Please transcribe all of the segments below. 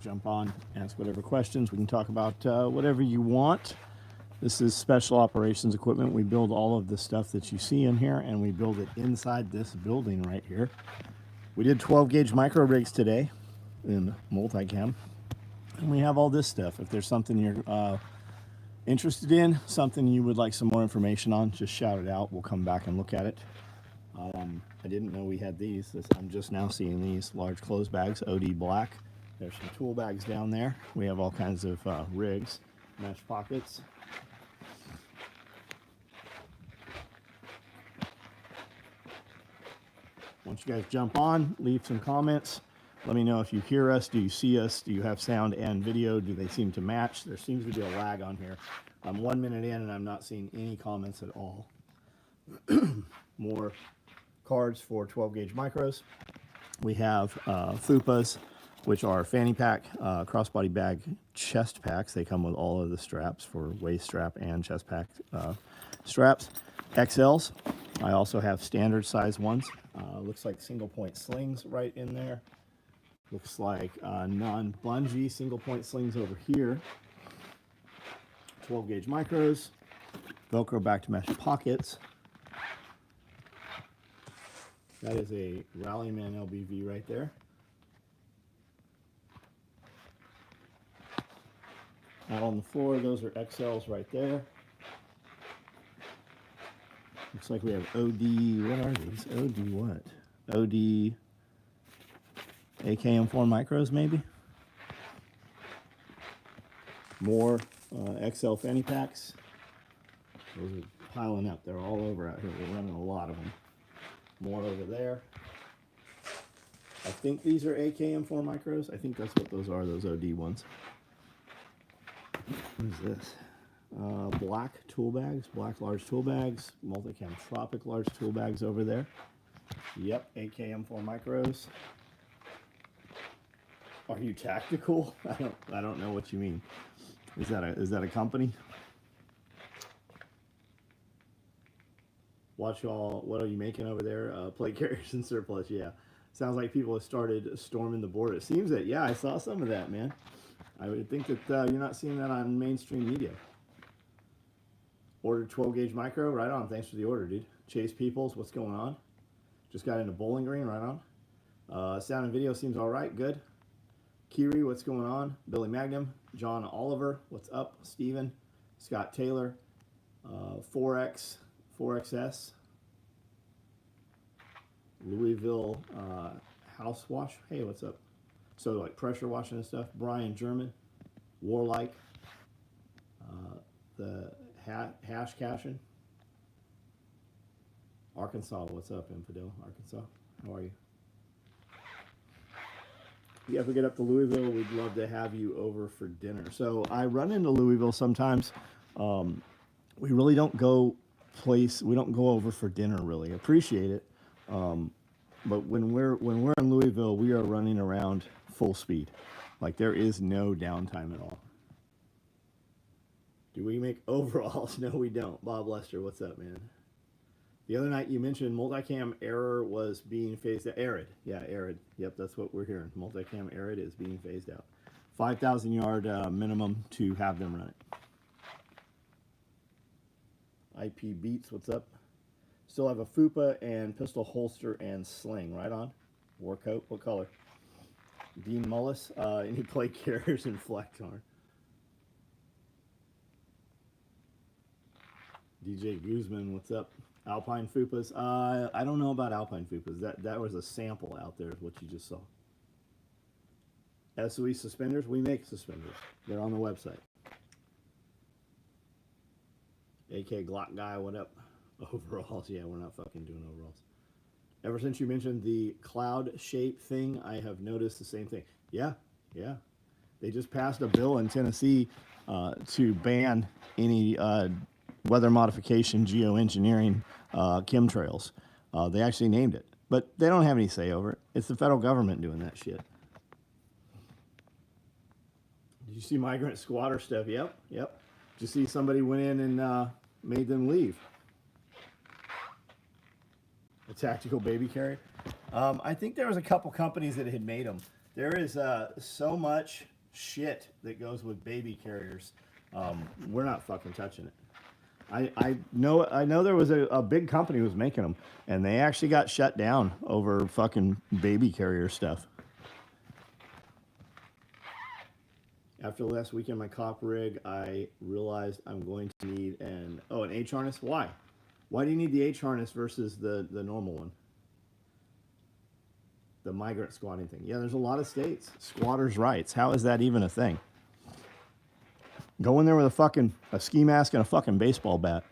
Jump on, ask whatever questions. We can talk about whatever you want. This is special operations equipment. We build all of the stuff that you see in here, and we build it inside this building right here. We did 12 gauge micro rigs today in multicam, and we have all this stuff. If there's something you're interested in, something you would like some more information on, just shout it out. We'll come back and look at it. I didn't know we had these. I'm just now seeing these large clothes bags, OD black. There's some tool bags down there. We have all kinds of rigs, mesh pockets. Once you guys jump on, leave some comments. Let me know if you hear us. Do you see us? Do you have sound and video? Do they seem to match? There seems to be a lag on here. I'm 1 minute in and I'm not seeing any comments at all. More cards for 12 gauge micros. We have FUPAs, which are fanny pack, crossbody bag chest packs. They come with all of the straps for waist strap and chest pack straps. XLs. I also have standard size ones. Looks like single point slings right in there. Looks like non-bungee single point slings over here. 12 gauge micros. Velcro back to mesh pockets. That is a Rallyman LBV right there. Out on the floor, those are XLs right there. Looks like we have OD, what are these? OD what? OD AKM4 micros maybe? More XL fanny packs. Those are piling up. They're all over out here. We're running a lot of them. More over there. I think these are AKM4 micros. I think that's what those are, those OD ones. What is this? Black tool bags, black large tool bags, multicam tropic large tool bags over there. Yep, AKM4 micros. Are you tactical? I don't know what you mean. Is that a company? Watch all. What are you making over there? Plate carriers and surplus. Yeah, sounds like people have started storming the board. It seems that, yeah, I saw some of that, man. I would think that you're not seeing that on mainstream media. Ordered 12 gauge micro, right on. Thanks for the order, dude. Chase Peoples, what's going on? Just got into Bowling Green, right on. Sound and video seems all right, good. Kiri, what's going on? Billy Magnum, John Oliver, what's up? Steven, Scott Taylor, 4X, 4XS, Louisville House Wash. Hey, what's up? So like pressure washing and stuff. Brian German, Warlike, the hash caching. Arkansas, what's up, Infidel? Arkansas, how are you? If you ever get up to Louisville, we'd love to have you over for dinner. So I run into Louisville sometimes. We really don't go we don't go over for dinner really. Appreciate it. But when we're in Louisville, we are running around full speed. Like there is no downtime at all. Do we make overalls? No, we don't. Bob Lester, what's up, man? The other night you mentioned multicam error was being phased out. Arid. Yeah, arid. Yep, that's what we're hearing. Multicam arid is being phased out. 5,000 yard minimum to have them run it. IP Beats, what's up? Still have a FUPA and pistol holster and sling. Right on. War coat. What color? Dean Mullis. Any plate carriers and Flectarn. DJ Guzman, what's up? Alpine FUPAs. I don't know about Alpine FUPAs. That was a sample out there, what you just saw. SOE suspenders. We make suspenders. They're on the website. AK Glock guy, what up? Overalls. Yeah, we're not fucking doing overalls. Ever since you mentioned the cloud shape thing, I have noticed the same thing. Yeah. They just passed a bill in Tennessee to ban any weather modification geoengineering chemtrails. They actually named it, but they don't have any say over it. It's the federal government doing that shit. Did you see migrant squatter stuff? Yep. Did you see somebody went in and made them leave? A tactical baby carrier. I think there was a couple companies that had made them. There is so much shit that goes with baby carriers. We're not fucking touching it. I know there was a big company was making them, and they actually got shut down over fucking baby carrier stuff. After last weekend, my cop rig, I realized I'm going to need an H harness. Why? Why do you need the H harness versus the normal one? The migrant squatting thing. Yeah, there's a lot of states. Squatters' rights. How is that even a thing? Go in there with a ski mask and a fucking baseball bat.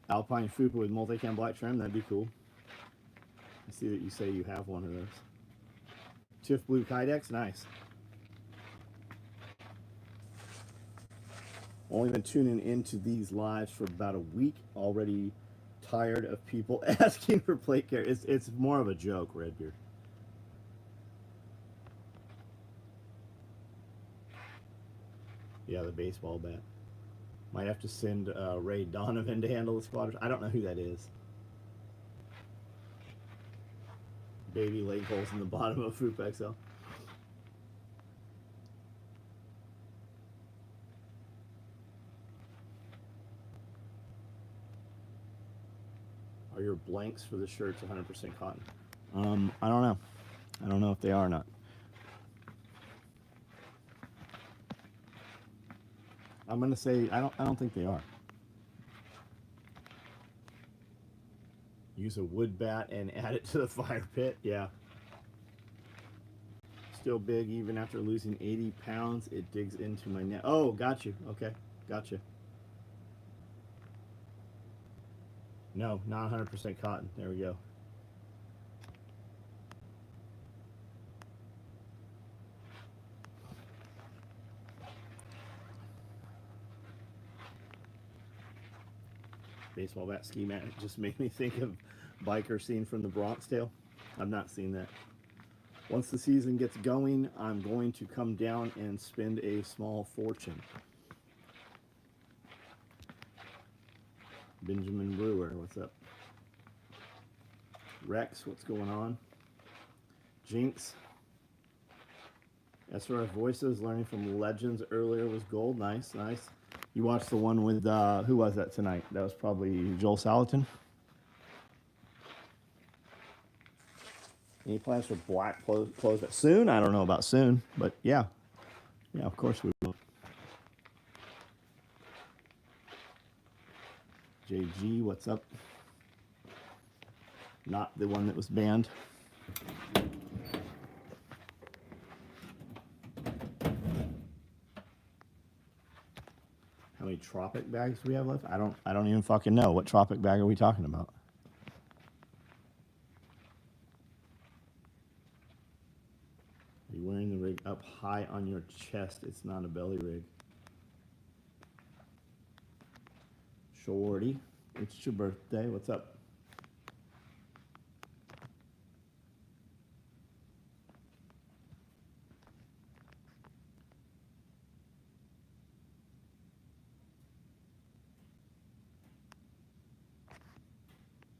Alpine Fupa with multicam black trim, that'd be cool. I see that you say you have one of those. Tiff Blue Kydex, nice. Only been tuning into these lives for about a week. Already tired of people asking for plate care. It's more of a joke, Redbeard. Yeah, the baseball bat. Might have to send Ray Donovan to handle the squatters. I don't know who that is. Baby leg holes in the bottom of Fupa XL. Are your blanks for the shirts 100% cotton? I don't know. I don't know if they are or not. I'm gonna say I don't think they are. Use a wood bat and add it to the fire pit. Yeah. Still big even after losing 80 pounds. It digs into my neck. Oh, got you. Okay, gotcha. No, not 100% cotton. There we go. Baseball bat ski mat just made me think of biker scene from the Bronx Tale. I've not seen that. Once the season gets going, I'm going to come down and spend a small fortune. Benjamin Brewer, what's up? Rex, what's going on? Jinx. SRF Voices, learning from legends earlier was gold. Nice, nice. You watched the one with, who was that tonight? That was probably Joel Salatin. Any plans for black clothes soon? I don't know about soon, but yeah. Yeah, of course we will. JG, what's up? Not the one that was banned. How many tropic bags do we have left? I don't even fucking know. What tropic bag are we talking about? Are you wearing the rig up high on your chest? It's not a belly rig. Shorty, it's your birthday. What's up?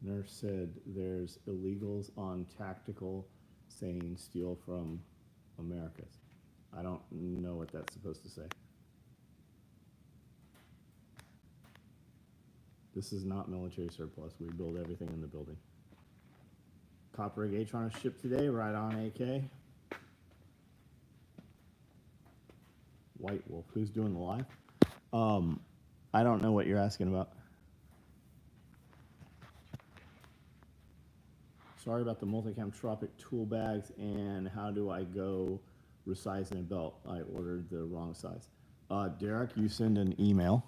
Nurse said there's illegals on tactical saying steal from Americas. I don't know what that's supposed to say. This is not military surplus. We build everything in the building. Copper rig H-harness shipped today, right on AK. White Wolf, who's doing the live? I don't know what you're asking about. Sorry about the multicam tropic tool bags, and how do I go resizing a belt? I ordered the wrong size. Derek, you send an email.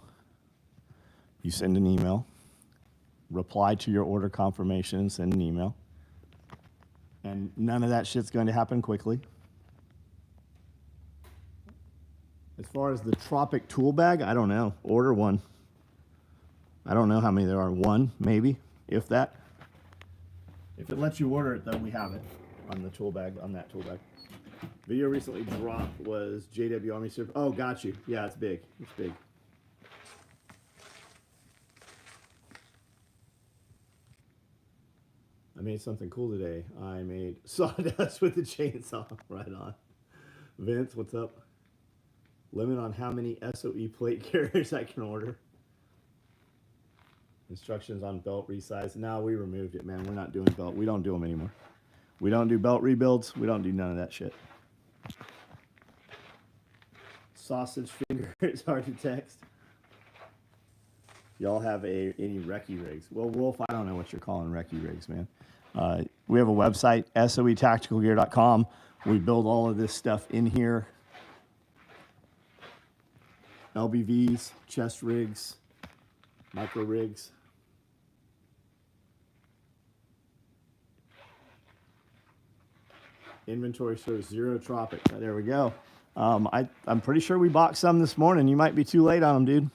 You send an email. Reply to your order confirmation and send an email. And none of that shit's going to happen quickly. As far as the tropic tool bag, I don't know. Order one. I don't know how many there are. One, maybe, if that. If it lets you order it, though, we have it on the tool bag, on that tool bag. Video recently dropped was JW Army Super. Oh, got you. Yeah, it's big. It's big. made something cool today. I made sawdust with the chainsaw. Right on. Vince, what's up? Limit on how many SOE plate carriers I can order. Instructions on belt resize. Now we removed it, man. We're not doing belt. We don't do them anymore. We don't do belt rebuilds. We don't do none of that shit. Sausage finger. It's hard to text. Y'all have any recce rigs? Well, Wolf, I don't know what you're calling recce rigs, man. We have a website, soetacticalgear.com. We build all of this stuff in here. LBVs, chest rigs, micro rigs. Inventory shows 0 tropic. There we go. I'm pretty sure we bought some this morning. You might be too late on them, dude.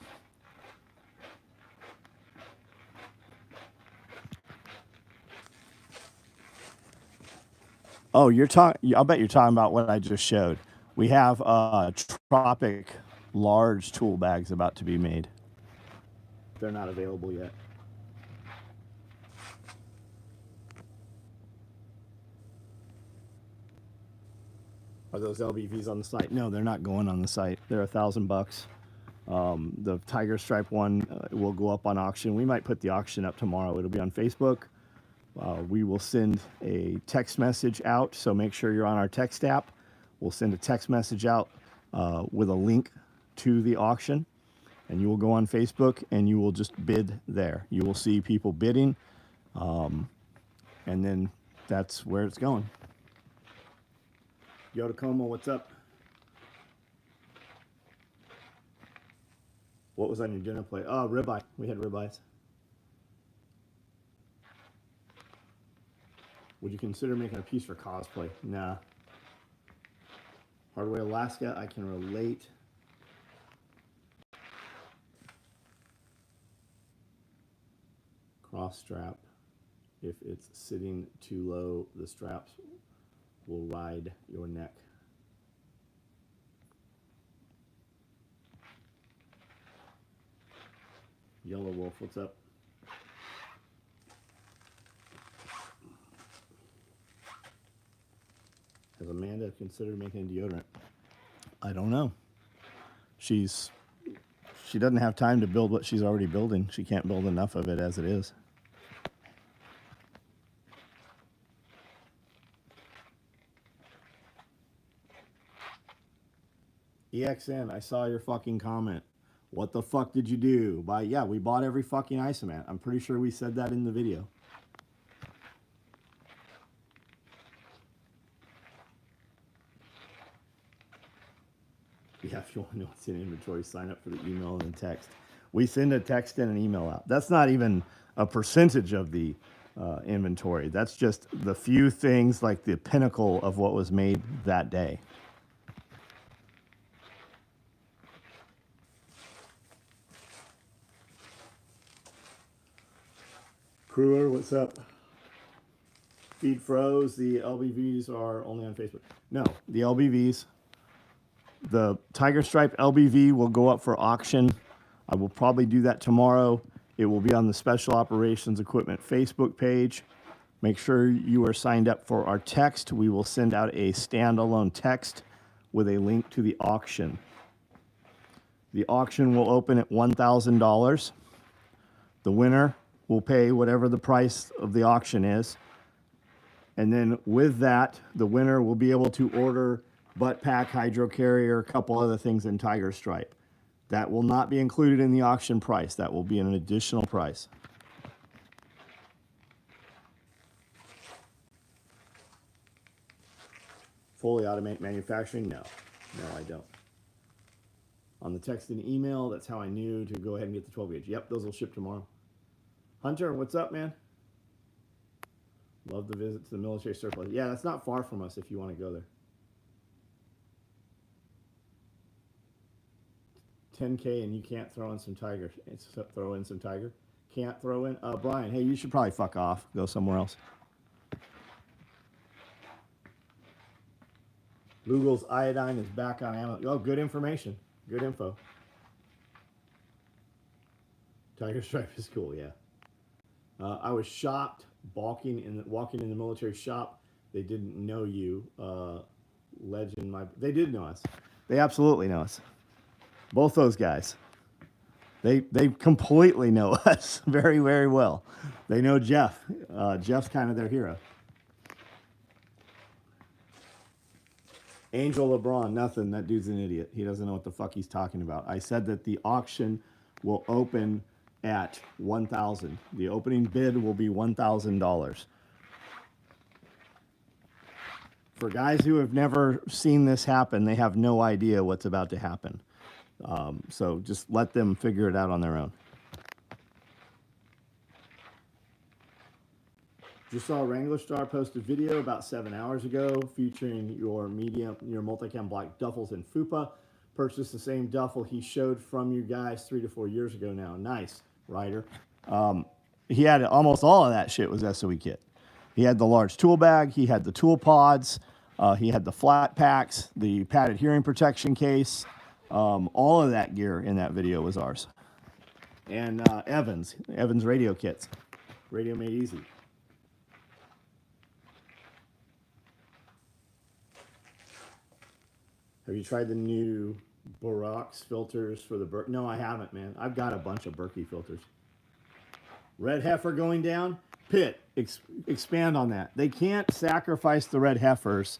Oh, I'll bet you're talking about what I just showed. We have tropic large tool bags about to be made. They're not available yet. Are those LBVs on the site? No, they're not going on the site. They're $1,000. The Tiger Stripe one will go up on auction. We might put the auction up tomorrow. It'll be on Facebook. We will send a text message out, so make sure you're on our text app. We'll send a text message out with a link to the auction, and you will go on Facebook and you will just bid there. You will see people bidding, and then that's where it's going. Yo Tacoma, what's up? What was on your dinner plate? Oh, ribeye. We had ribeyes. Would you consider making a piece for cosplay? Nah. Hardway Alaska, I can relate. Cross strap. If it's sitting too low, the straps will ride your neck. Yellow Wolf, what's up? Has Amanda considered making deodorant? I don't know. She doesn't have time to build what she's already building. She can't build enough of it as it is. EXN, I saw your fucking comment. What the fuck did you do? Yeah, we bought every fucking Isomat. I'm pretty sure we said that in the video. Yeah, if you want to know what's in inventory, sign up for the email and the text. We send a text and an email out. That's not even a percentage of the inventory. That's just the few things, like the pinnacle of what was made that day. Crewer, what's up? Feed froze. The LBVs are only on Facebook. No, the LBVs. The Tiger Stripe LBV will go up for auction. I will probably do that tomorrow. It will be on the Special Operations Equipment Facebook page. Make sure you are signed up for our text. We will send out a standalone text with a link to the auction. The auction will open at $1,000. The winner will pay whatever the price of the auction is. And then with that, the winner will be able to order butt pack, hydro carrier, a couple other things in Tiger Stripe. That will not be included in the auction price. That will be an additional price. Fully automate manufacturing? No. No, I don't. On the text and email, that's how I knew to go ahead and get the 12 gauge. Yep, those will ship tomorrow. Hunter, what's up, man? Love the visit to the military surplus. Yeah, that's not far from us if you want to go there. 10K and you can't throw in some Tiger. Throw in some Tiger. Can't throw in. Brian, hey, you should probably fuck off. Go somewhere else. Google's iodine is back on Amazon. Oh, good information. Good info. Tiger Stripe is cool, yeah. I was shocked walking in the military shop. They didn't know you. Legend, they did know us. They absolutely know us. Both those guys. They completely know us very, very well. They know Jeff. Jeff's kind of their hero. Angel LeBron, nothing. That dude's an idiot. He doesn't know what the fuck he's talking about. I said that the auction will open at $1,000. The opening bid will be $1,000. For guys who have never seen this happen, they have no idea what's about to happen. So just let them figure it out on their own. Just saw Wrangler Star post a video about 7 hours ago featuring your multicam black duffels in Fupa. Purchased the same duffel he showed from you guys 3 to 4 years ago now. Nice, Ryder. He had almost all of that shit was SOE kit. He had the large tool bag. He had the tool pods. He had the flat packs, the padded hearing protection case. All of that gear in that video was ours. And Evans radio kits. Radio made easy. Have you tried the new Borax filters for the Berkey? No, I haven't, man. I've got a bunch of Berkey filters. Red heifer going down. Pitt, expand on that. They can't sacrifice the red heifers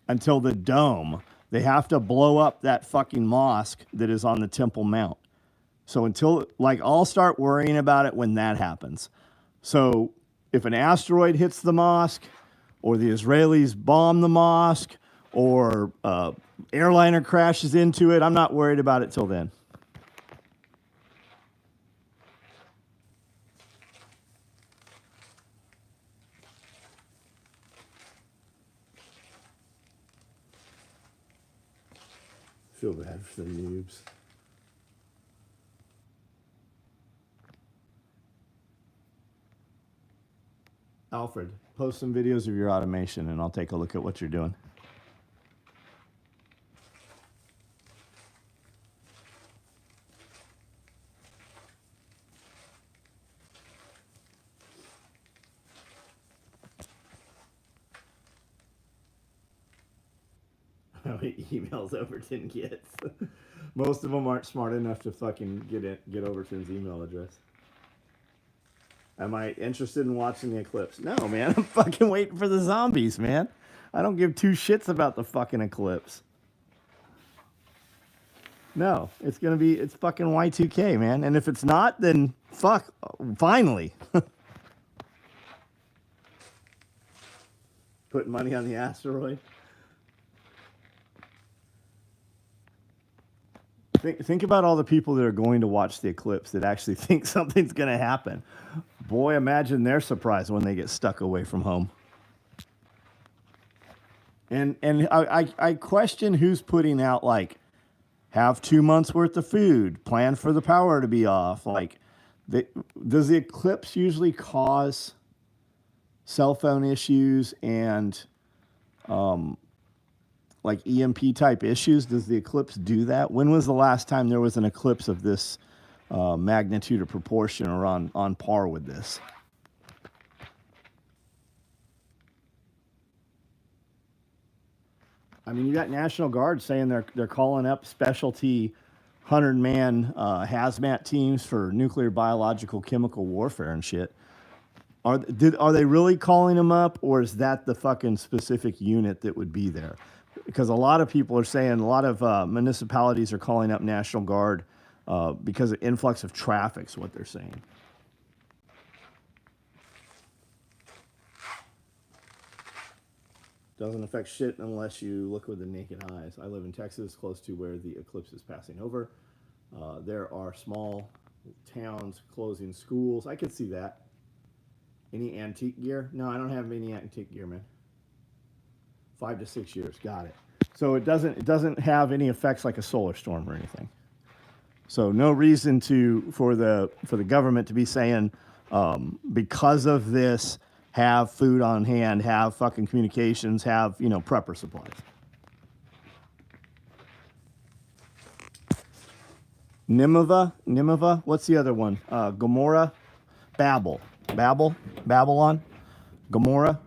until the dome. They have to blow up that fucking mosque that is on the Temple Mount. So I'll start worrying about it when that happens. So if an asteroid hits the mosque, or the Israelis bomb the mosque, or airliner crashes into it, I'm not worried about it till then. Feel bad for the noobs. Alfred, post some videos of your automation and I'll take a look at what you're doing. How many emails Overton gets? Most of them aren't smart enough to fucking get Overton's email address. Am I interested in watching the eclipse? No, man. I'm fucking waiting for the zombies, man. I don't give two shits about the fucking eclipse. No, it's fucking Y2K, man. And if it's not, then fuck, finally. Putting money on the asteroid. Think about all the people that are going to watch the eclipse that actually think something's going to happen. Boy, imagine their surprise when they get stuck away from home. And I question who's putting out, like, have 2 months worth of food, plan for the power to be off. Like, does the eclipse usually cause cell phone issues and like EMP type issues? Does the eclipse do that? When was the last time there was an eclipse of this magnitude or proportion, or on par with this? I mean, you got National Guard saying they're calling up specialty 100-man hazmat teams for nuclear, biological, chemical warfare and shit. Are they really calling them up, or is that the fucking specific unit that would be there? Because a lot of people are saying, a lot of municipalities are calling up National Guard because of influx of traffic is what they're saying. Doesn't affect shit unless you look with the naked eyes. I live in Texas, close to where the eclipse is passing over. There are small towns closing schools. I could see that. Any antique gear? No, I don't have any antique gear, man. 5 to 6 years. Got it. So it doesn't have any effects like a solar storm or anything. So no reason for the government to be saying because of this, have food on hand, have fucking communications, have prepper supplies. Nineveh. What's the other one? Gomorrah. Babylon, Gomorrah,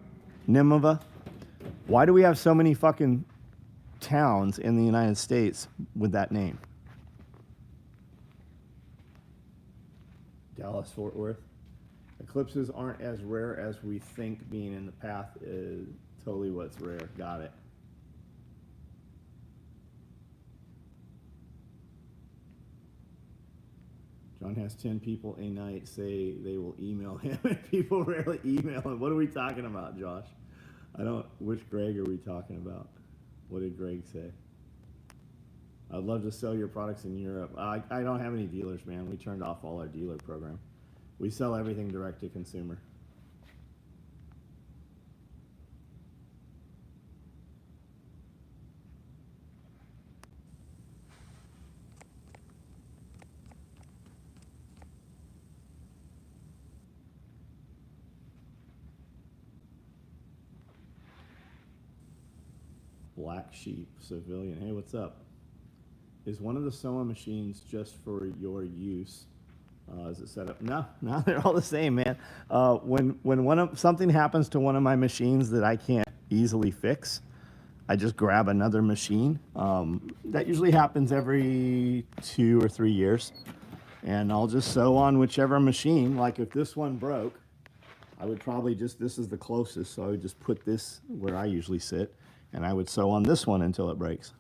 Nineveh. Why do we have so many fucking towns in the United States with that name? Dallas, Fort Worth. Eclipses aren't as rare as we think. Being in the path is totally what's rare. Got it. John has 10 people a night say they will email him, and people rarely email him. What are we talking about, Josh? Which Greg are we talking about? What did Greg say? I'd love to sell your products in Europe. I don't have any dealers, man. We turned off all our dealer program. We sell everything direct to consumer. Black Sheep Civilian. Hey, what's up? Is one of the sewing machines just for your use? Is it set up? No, they're all the same, man. When something happens to one of my machines that I can't easily fix, I just grab another machine. That usually happens every 2 or 3 years, and I'll just sew on whichever machine. Like if this one broke, I would probably this is the closest, so I would just put this where I usually sit, and I would sew on this one until it breaks.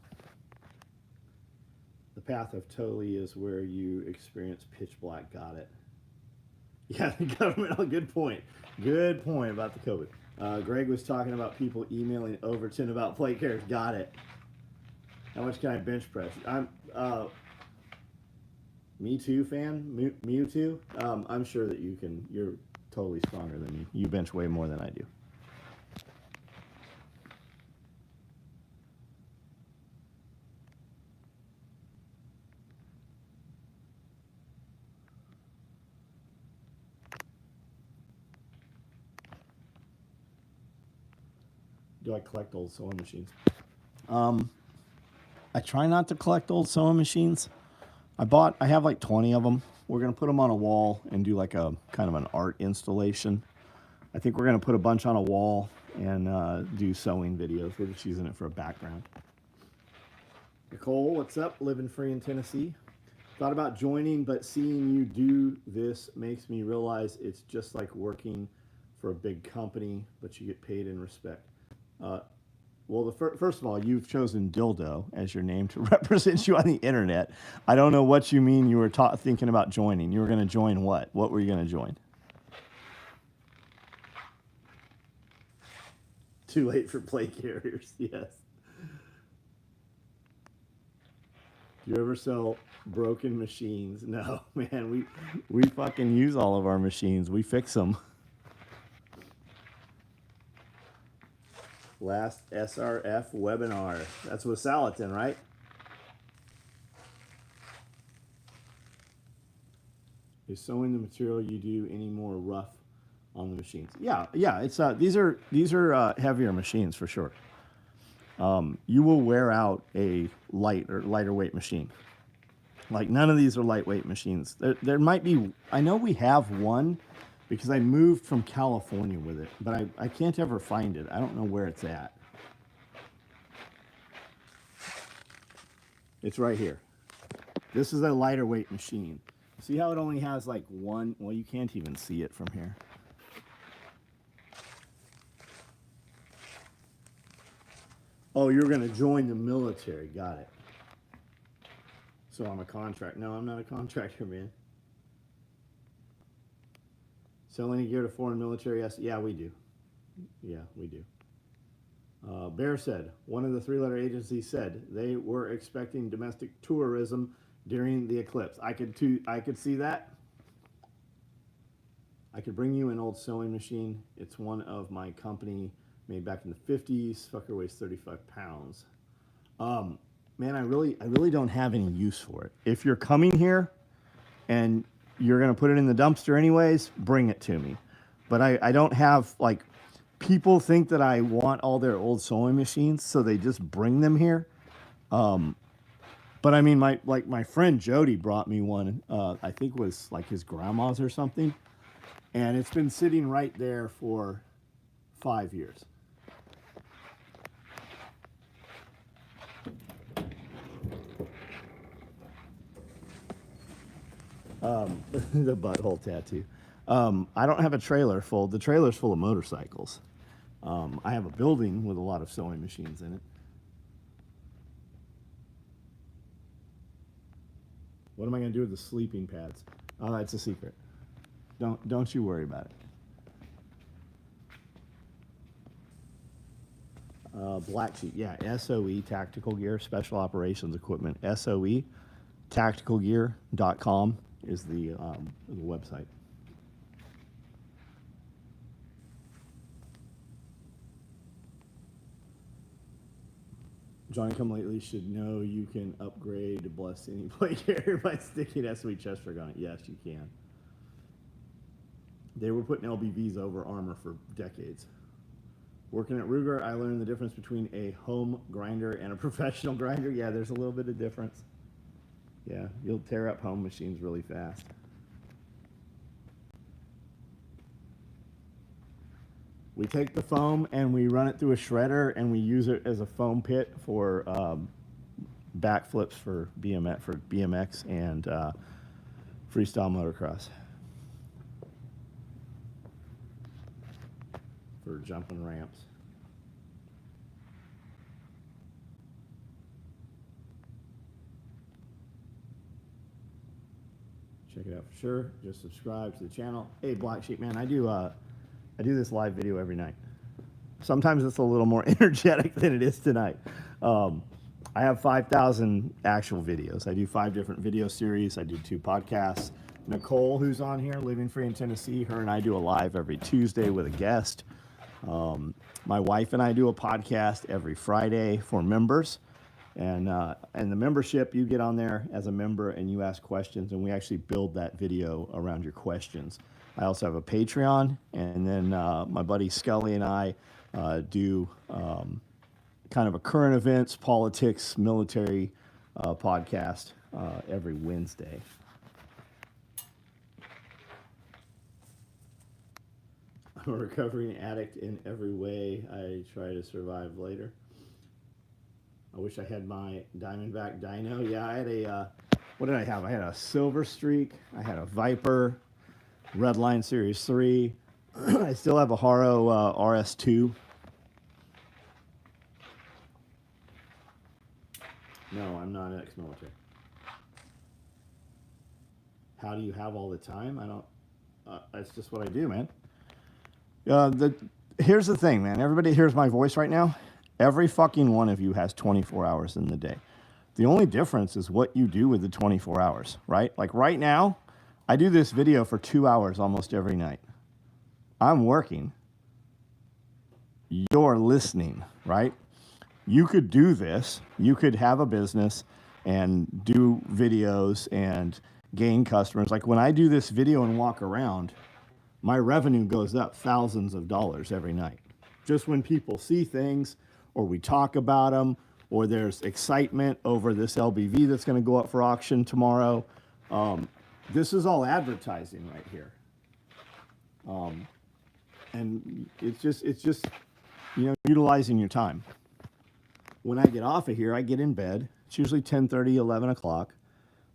The path of totally is where you experience pitch black. Got it. Yeah, the government. Oh, good point. Good point about the COVID. Greg was talking about people emailing Overton about plate carriers. Got it. How much can I bench press? I'm Me Too fan. Mewtwo. I'm sure that you can. You're totally stronger than me. You bench way more than I do. Do I collect old sewing machines? I try not to collect old sewing machines. I have like 20 of them. We're going to put them on a wall and do like a kind of an art installation. I think we're going to put a bunch on a wall and do sewing videos. We're just using it for a background. Nicole, what's up? Living free in Tennessee. Thought about joining, but seeing you do this makes me realize it's just like working for a big company, but you get paid in respect. Well, first of all, you've chosen dildo as your name to represent you on the internet. I don't know what you mean you were thinking about joining. You were going to join what? What were you going to join? Too late for plate carriers, yes. Do you ever sell broken machines? No, man, we fucking use all of our machines. We fix them. Last SRF webinar. That's with Salatin, right? Is sewing the material you do any more rough on the machines? Yeah. It's these are heavier machines for sure. You will wear out a lighter weight machine. Like none of these are lightweight machines. There might be. I know we have one, because I moved from California with it, but I can't ever find it. I don't know where it's at. It's right here. This is a lighter weight machine. See how it only has like one? Well, you can't even see it from here. Oh, you're going to join the military. Got it. So I'm a contractor. No, I'm not a contractor, man. Sell any gear to foreign military? Yes. Yeah, we do. Yeah, we do. Bear said, one of the 3-letter agencies said they were expecting domestic tourism during the eclipse. I could see that. I could bring you an old sewing machine. It's one of my company, made back in the 50s. Fucker weighs 35 pounds. Man, I really don't have any use for it. If you're coming here and you're going to put it in the dumpster anyways, bring it to me. But I don't have, like, people think that I want all their old sewing machines, so they just bring them here. But I mean, my friend Jody brought me one, I think it was like his grandma's or something. And it's been sitting right there for 5 years. The butthole tattoo. I don't have a trailer full. The trailer's full of motorcycles. I have a building with a lot of sewing machines in it. What am I going to do with the sleeping pads? Oh, that's a secret. Don't you worry about it. Black sheep, yeah. SOE, Tactical Gear, Special Operations Equipment. SOE, tacticalgear.com is the website. Johnny Come Lately should know you can upgrade to bless any plate carrier by sticking SOE chest rig on it. Yes, you can. They were putting LBVs over armor for decades. Working at Ruger, I learned the difference between a home grinder and a professional grinder. Yeah, there's a little bit of difference. Yeah, you'll tear up home machines really fast. We take the foam and we run it through a shredder and we use it as a foam pit for backflips for BMX and freestyle motocross. For jumping ramps. Check it out for sure. Just subscribe to the channel. Hey, Black Sheep, man, I do this live video every night. Sometimes it's a little more energetic than it is tonight. I have 5,000 actual videos. I do 5 different video series. I do 2 podcasts. Nicole, who's on here, living free in Tennessee, her and I do a live every Tuesday with a guest. My wife and I do a podcast every Friday for members, and the membership, you get on there as a member and you ask questions, and we actually build that video around your questions. I also have a Patreon, and then my buddy Scully and I do kind of a current events, politics, military podcast every Wednesday. I'm a recovering addict in every way. I try to survive later. I wish I had my Diamondback dyno. Yeah, I had a, what did I have? I had a Silver Streak. I had a Viper, Redline Series 3. I still have a Haro RS2. No, I'm not ex-military. How do you have all the time? I don't, that's just what I do, man. Here's the thing, man. Everybody hears my voice right now. Every fucking one of you has 24 hours in the day. The only difference is what you do with the 24 hours, right? Like right now, I do this video for 2 hours almost every night. I'm working. You're listening, right? You could do this. You could have a business and do videos and gain customers. Like when I do this video and walk around, my revenue goes up thousands of dollars every night. Just when people see things, or we talk about them, or there's excitement over this LBV that's going to go up for auction tomorrow. This is all advertising right here. And it's just, you know, utilizing your time. When I get off of here, I get in bed. It's usually 10:30, 11 o'clock.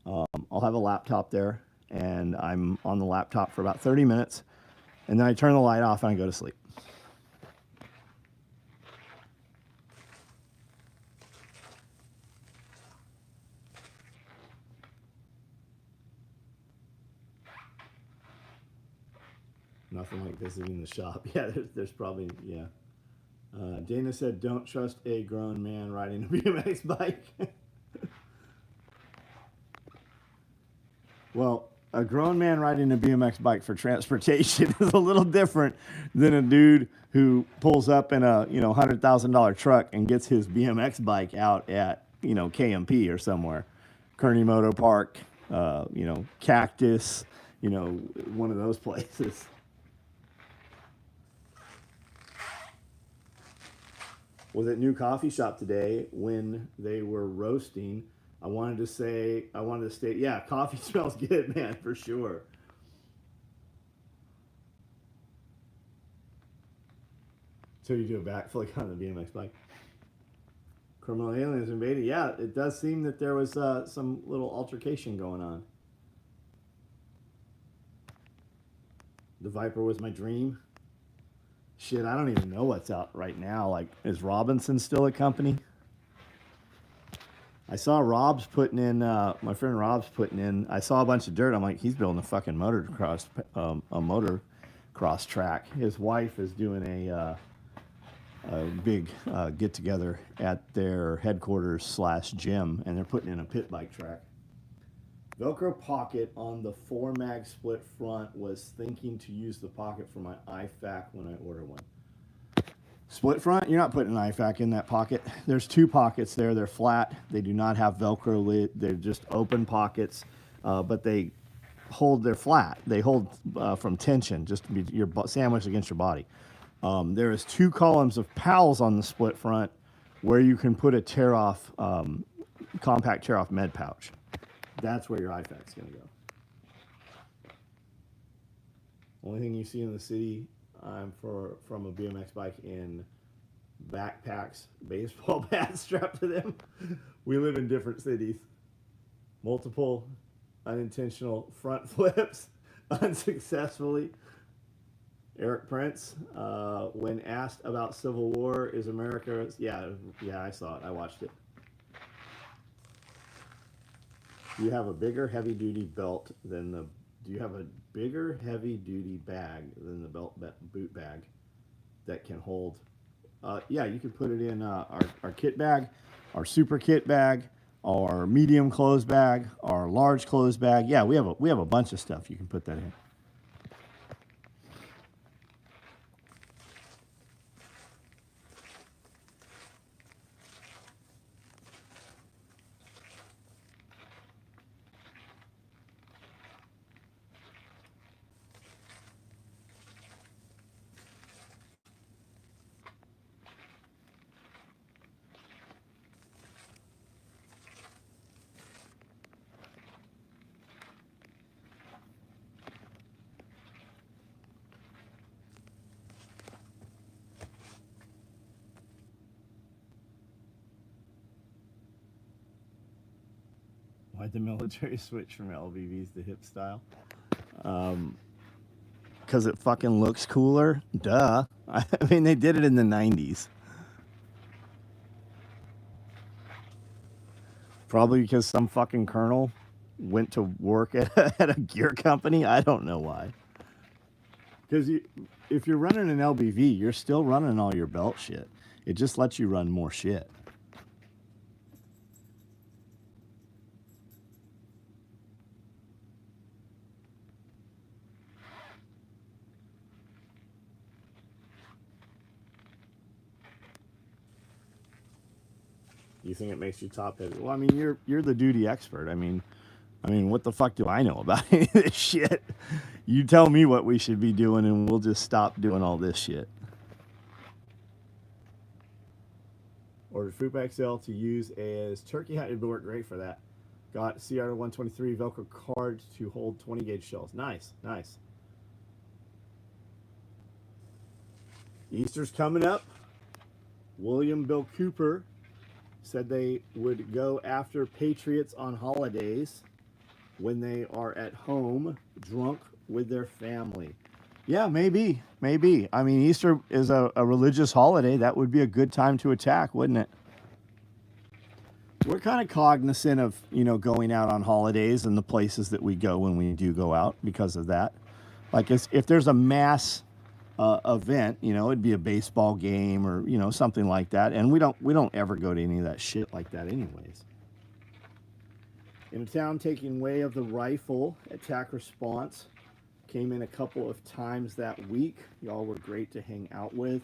I'll have a laptop there, and I'm on the laptop for about 30 minutes. And then I turn the light off and I go to sleep. Nothing like visiting the shop. Yeah, there's probably, yeah. Dana said, don't trust a grown man riding a BMX bike. Well, a grown man riding a BMX bike for transportation is a little different than a dude who pulls up in a, you know, $100,000 truck and gets his BMX bike out at, you know, KMP or somewhere, Kearney Moto Park, you know, Cactus, you know, one of those places. Was at New Coffee Shop today when they were roasting. I wanted to state, yeah, coffee smells good, man, for sure. So you do a backflip on the BMX bike. Criminal aliens invaded. Yeah, it does seem that there was some little altercation going on. The Viper was my dream. Shit, I don't even know what's out right now. Like, is Robinson still a company? I saw Rob's putting in, my friend Rob's putting in, I saw a bunch of dirt. I'm like, he's building a fucking motocross track. His wife is doing a big get together at their headquarters / gym, and they're putting in a pit bike track. Velcro pocket on the 4-mag split front. Was thinking to use the pocket for my IFAC when I order one. Split front, you're not putting an IFAC in that pocket. There's 2 pockets there. They're flat. They do not have Velcro lid. They're just open pockets, but they're flat. They hold from tension, just to be your sandwiched against your body. There is 2 columns of pals on the split front where you can put a tear-off, compact tear-off med pouch. That's where your IFAC's going to go. Only thing you see in the city from a BMX bike in backpacks, baseball bats strapped to them. We live in different cities. Multiple unintentional front flips unsuccessfully. Eric Prince, when asked about Civil War, is America? Yeah, I saw it. I watched it. Do you have a bigger heavy-duty belt than the? Do you have a bigger heavy-duty bag than the boot bag that can hold? Yeah, you could put it in our kit bag, our super kit bag, our medium clothes bag, our large clothes bag. Yeah, we have a bunch of stuff you can put that in. Why'd the military switch from LBVs to hip style? Because it fucking looks cooler. Duh. I mean, they did it in the 90s. Probably because some fucking colonel went to work at a gear company. I don't know why. Because if you're running an LBV, you're still running all your belt shit. It just lets you run more shit. You think it makes you top heavy? Well, I mean, you're the duty expert. I mean, what the fuck do I know about any of this shit? You tell me what we should be doing, and we'll just stop doing all this shit. Ordered Fupa XL to use as turkey hat. It would work great for that. Got CR 123 Velcro card to hold 20 gauge shells. Nice, nice. Easter's coming up. William Bill Cooper said they would go after patriots on holidays when they are at home drunk with their family. Yeah, maybe. I mean, Easter is a religious holiday. That would be a good time to attack, wouldn't it? We're kind of cognizant of, going out on holidays and the places that we go when we do go out because of that. Like if there's a mass event, it'd be a baseball game or, something like that. And we don't ever go to any of that shit like that anyways. In a town taking way of the rifle, attack response came in a couple of times that week. Y'all were great to hang out with.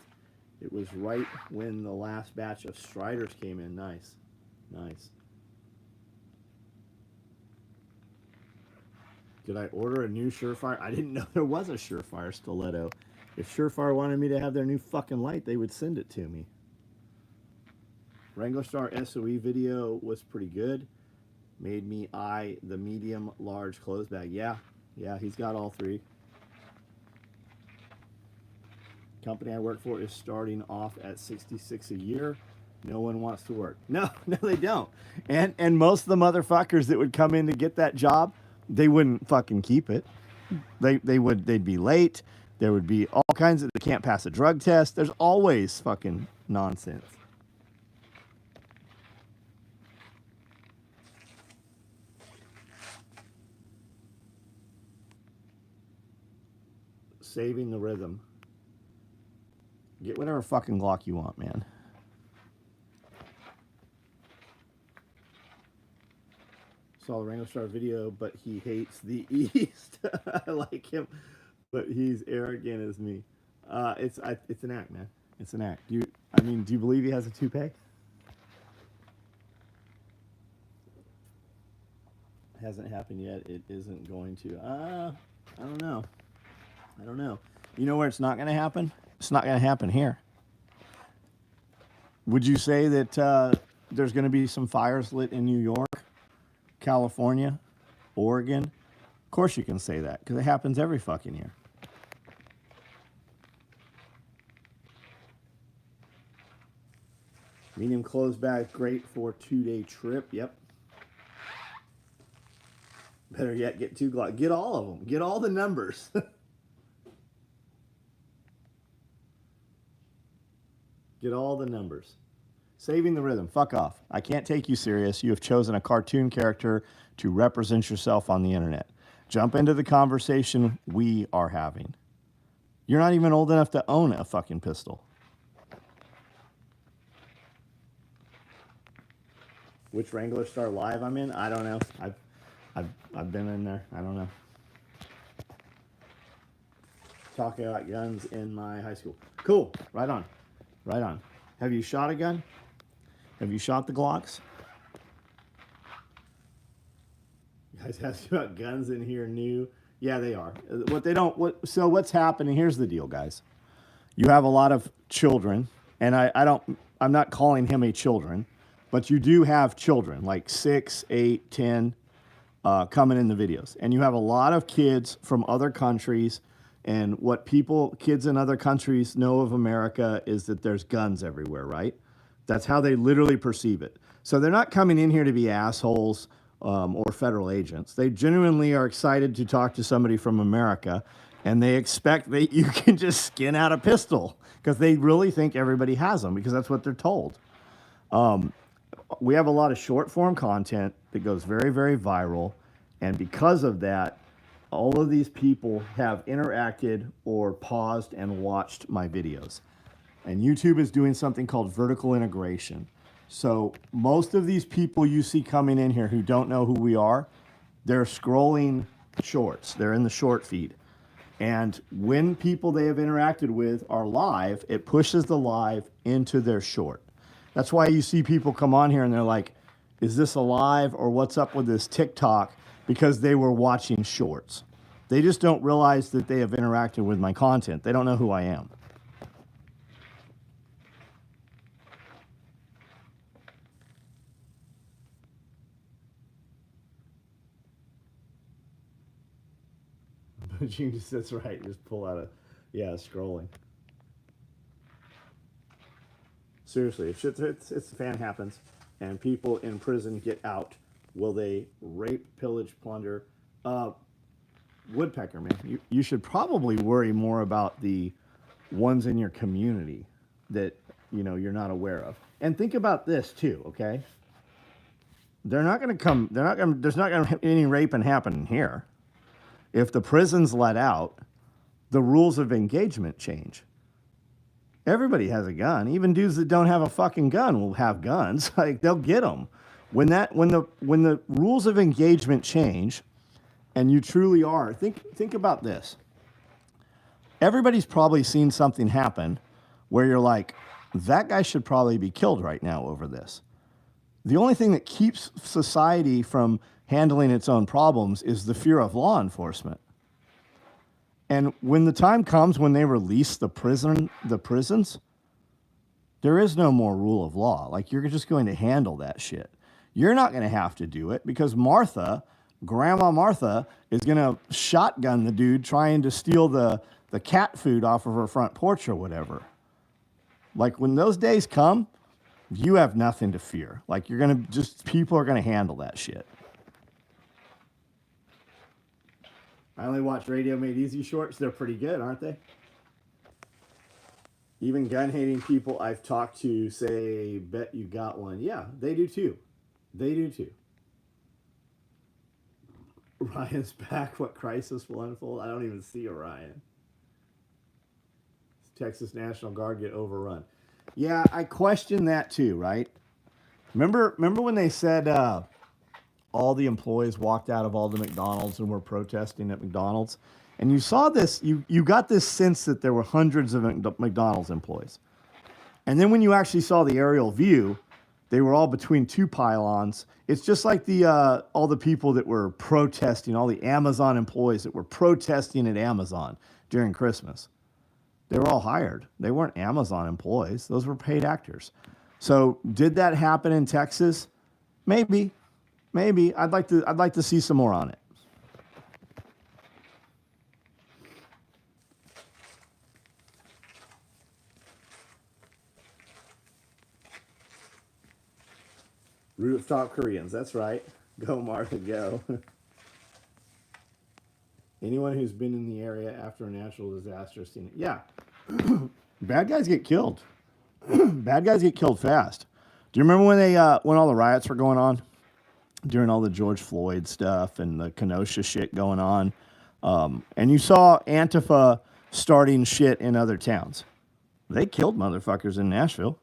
It was right when the last batch of Striders came in. Nice. Did I order a new Surefire? I didn't know there was a Surefire stiletto. If Surefire wanted me to have their new fucking light, they would send it to me. Wrangler Star SOE video was pretty good. Made me eye the medium large clothes bag. Yeah, he's got all 3. Company I work for is starting off at 66 a year. No one wants to work. No, no, they don't. And most of the motherfuckers that would come in to get that job, they wouldn't fucking keep it. They'd be late. There would be all kinds of, they can't pass a drug test. There's always fucking nonsense. Saving the rhythm. Get whatever fucking Glock you want, man. Saw the Rango Star video, but he hates the East. I like him, but he's arrogant as me. It's an act, man. It's an act. Do you believe he has a toupee? Hasn't happened yet. It isn't going to. I don't know. I don't know. You know where it's not going to happen? It's not going to happen here. Would you say that there's going to be some fires lit in New York, California, Oregon? Of course you can say that, because it happens every fucking year. Medium clothes bag, great for 2-day trip. Yep. Better yet, get 2 Glock. Get all of them. Get all the numbers. Get all the numbers. Saving the rhythm. Fuck off. I can't take you serious. You have chosen a cartoon character to represent yourself on the internet. Jump into the conversation we are having. You're not even old enough to own a fucking pistol. Which Wrangler Star Live I'm in? I don't know. I've been in there. I don't know. Talking about guns in my high school. Cool. Right on. Right on. Have you shot a gun? Have you shot the Glocks? You guys asked about guns in here new. Yeah, they are. So what's happening? Here's the deal, guys. You have a lot of children, and I'm not calling him a children, but you do have children, like 6, 8, 10, coming in the videos. And you have a lot of kids from other countries. And what kids in other countries know of America is that there's guns everywhere, right? That's how they literally perceive it. So they're not coming in here to be assholes or federal agents. They genuinely are excited to talk to somebody from America, and they expect that you can just skin out a pistol because they really think everybody has them because that's what they're told. We have a lot of short form content that goes very, very viral, and because of that, all of these people have interacted or paused and watched my videos. And YouTube is doing something called vertical integration. So most of these people you see coming in here who don't know who we are, they're scrolling shorts. They're in the short feed. And when people they have interacted with are live, it pushes the live into their short. That's why you see people come on here and they're like, is this a live or what's up with this TikTok? Because they were watching shorts. They just don't realize that they have interacted with my content. They don't know who I am. Gene just sits right. Just pull out scrolling. Seriously, if it's the fan happens and people in prison get out, will they rape, pillage, plunder? Woodpecker, man, you should probably worry more about the ones in your community that you're not aware of. And think about this too, okay? There's not going to be any raping happening here. If the prison's let out, the rules of engagement change. Everybody has a gun. Even dudes that don't have a fucking gun will have guns. Like they'll get them. When the rules of engagement change, and you truly are, think about this. Everybody's probably seen something happen where you're like, that guy should probably be killed right now over this. The only thing that keeps society from handling its own problems is the fear of law enforcement. And when the time comes when they release the prisons, there is no more rule of law. Like you're just going to handle that shit. You're not going to have to do it because Grandma Martha is going to shotgun the dude trying to steal the the cat food off of her front porch or whatever. Like when those days come, you have nothing to fear. Like people are gonna handle that shit. I only watch Radio Made Easy shorts. They're pretty good, aren't they? Even gun-hating people I've talked to say, bet you got one. Yeah, they do too. They do too. Orion's back. What crisis will unfold? I don't even see Orion. Texas National Guard get overrun. Yeah, I question that too, right? Remember when they said all the employees walked out of all the McDonald's and were protesting at McDonald's? And you saw this, you got this sense that there were hundreds of McDonald's employees. And then when you actually saw the aerial view, they were all between two pylons. It's just like all the people that were protesting, all the Amazon employees that were protesting at Amazon during Christmas. They were all hired. They weren't Amazon employees. Those were paid actors. So did that happen in Texas? Maybe. I'd like to see some more on it. Rooftop Koreans, that's right. Go, Martha, go. Anyone who's been in the area after a natural disaster has seen it. Yeah. Bad guys get killed. Bad guys get killed fast. Do you remember when all the riots were going on? During all the George Floyd stuff and the Kenosha shit going on. And you saw Antifa starting shit in other towns. They killed motherfuckers in Nashville.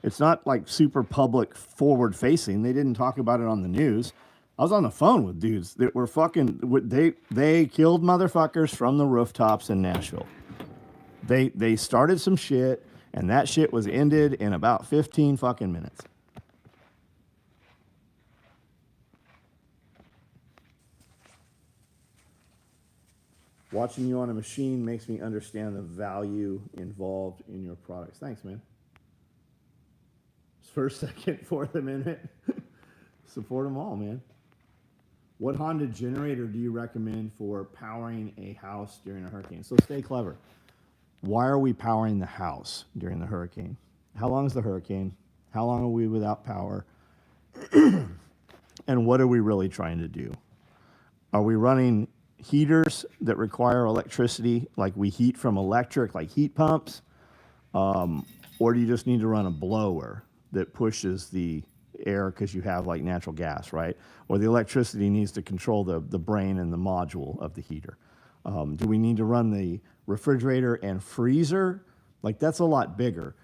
It's not like super public forward facing. They didn't talk about it on the news. I was on the phone with dudes that were they killed motherfuckers from the rooftops in Nashville. They started some shit and that shit was ended in about 15 fucking minutes. Watching you on a machine makes me understand the value involved in your products. Thanks, man. First, second, Fourth Amendment. Support them all, man. What Honda generator do you recommend for powering a house during a hurricane? So stay clever. Why are we powering the house during the hurricane? How long is the hurricane? How long are we without power? And what are we really trying to do? Are we running heaters that require electricity, like we heat from electric, like heat pumps? Or do you just need to run a blower that pushes the air because you have like natural gas, right? Or the electricity needs to control the brain and the module of the heater. Do we need to run the refrigerator and freezer? Like that's a lot bigger.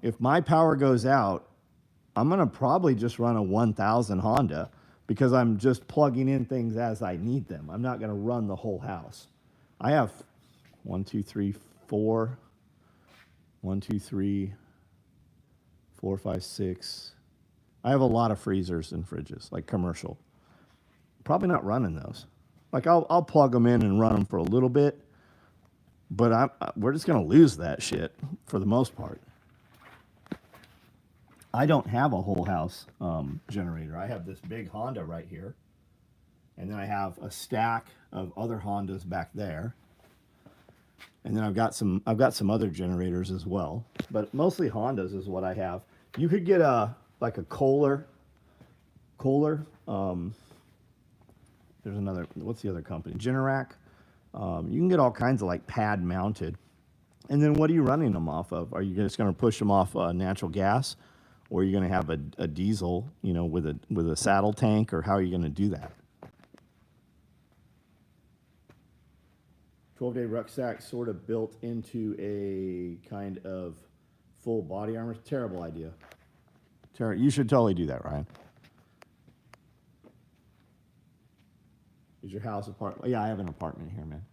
If my power goes out, I'm gonna probably just run a 1000 Honda because I'm just plugging in things as I need them. I'm not gonna run the whole house. I have 1, 2, 3, 4, 1, 2, 3, 4, 5, 6. I have a lot of freezers and fridges, like commercial. Probably not running those. Like I'll plug them in and run them for a little bit, but we're just gonna lose that shit for the most part. I don't have a whole house generator. I have this big Honda right here, and then I have a stack of other Hondas back there, and then I've got some other generators as well, but mostly Hondas is what I have. You could get like a Kohler. There's another. What's the other company? Generac. You can get all kinds of like pad mounted, and then what are you running them off of? Are you just going to push them off natural gas? Or are you going to have a diesel, with a saddle tank, or how are you going to do that? 12-day rucksack sort of built into a kind of full body armor. Terrible idea. You should totally do that, Ryan. Is your house apartment? Yeah, I have an apartment here, man.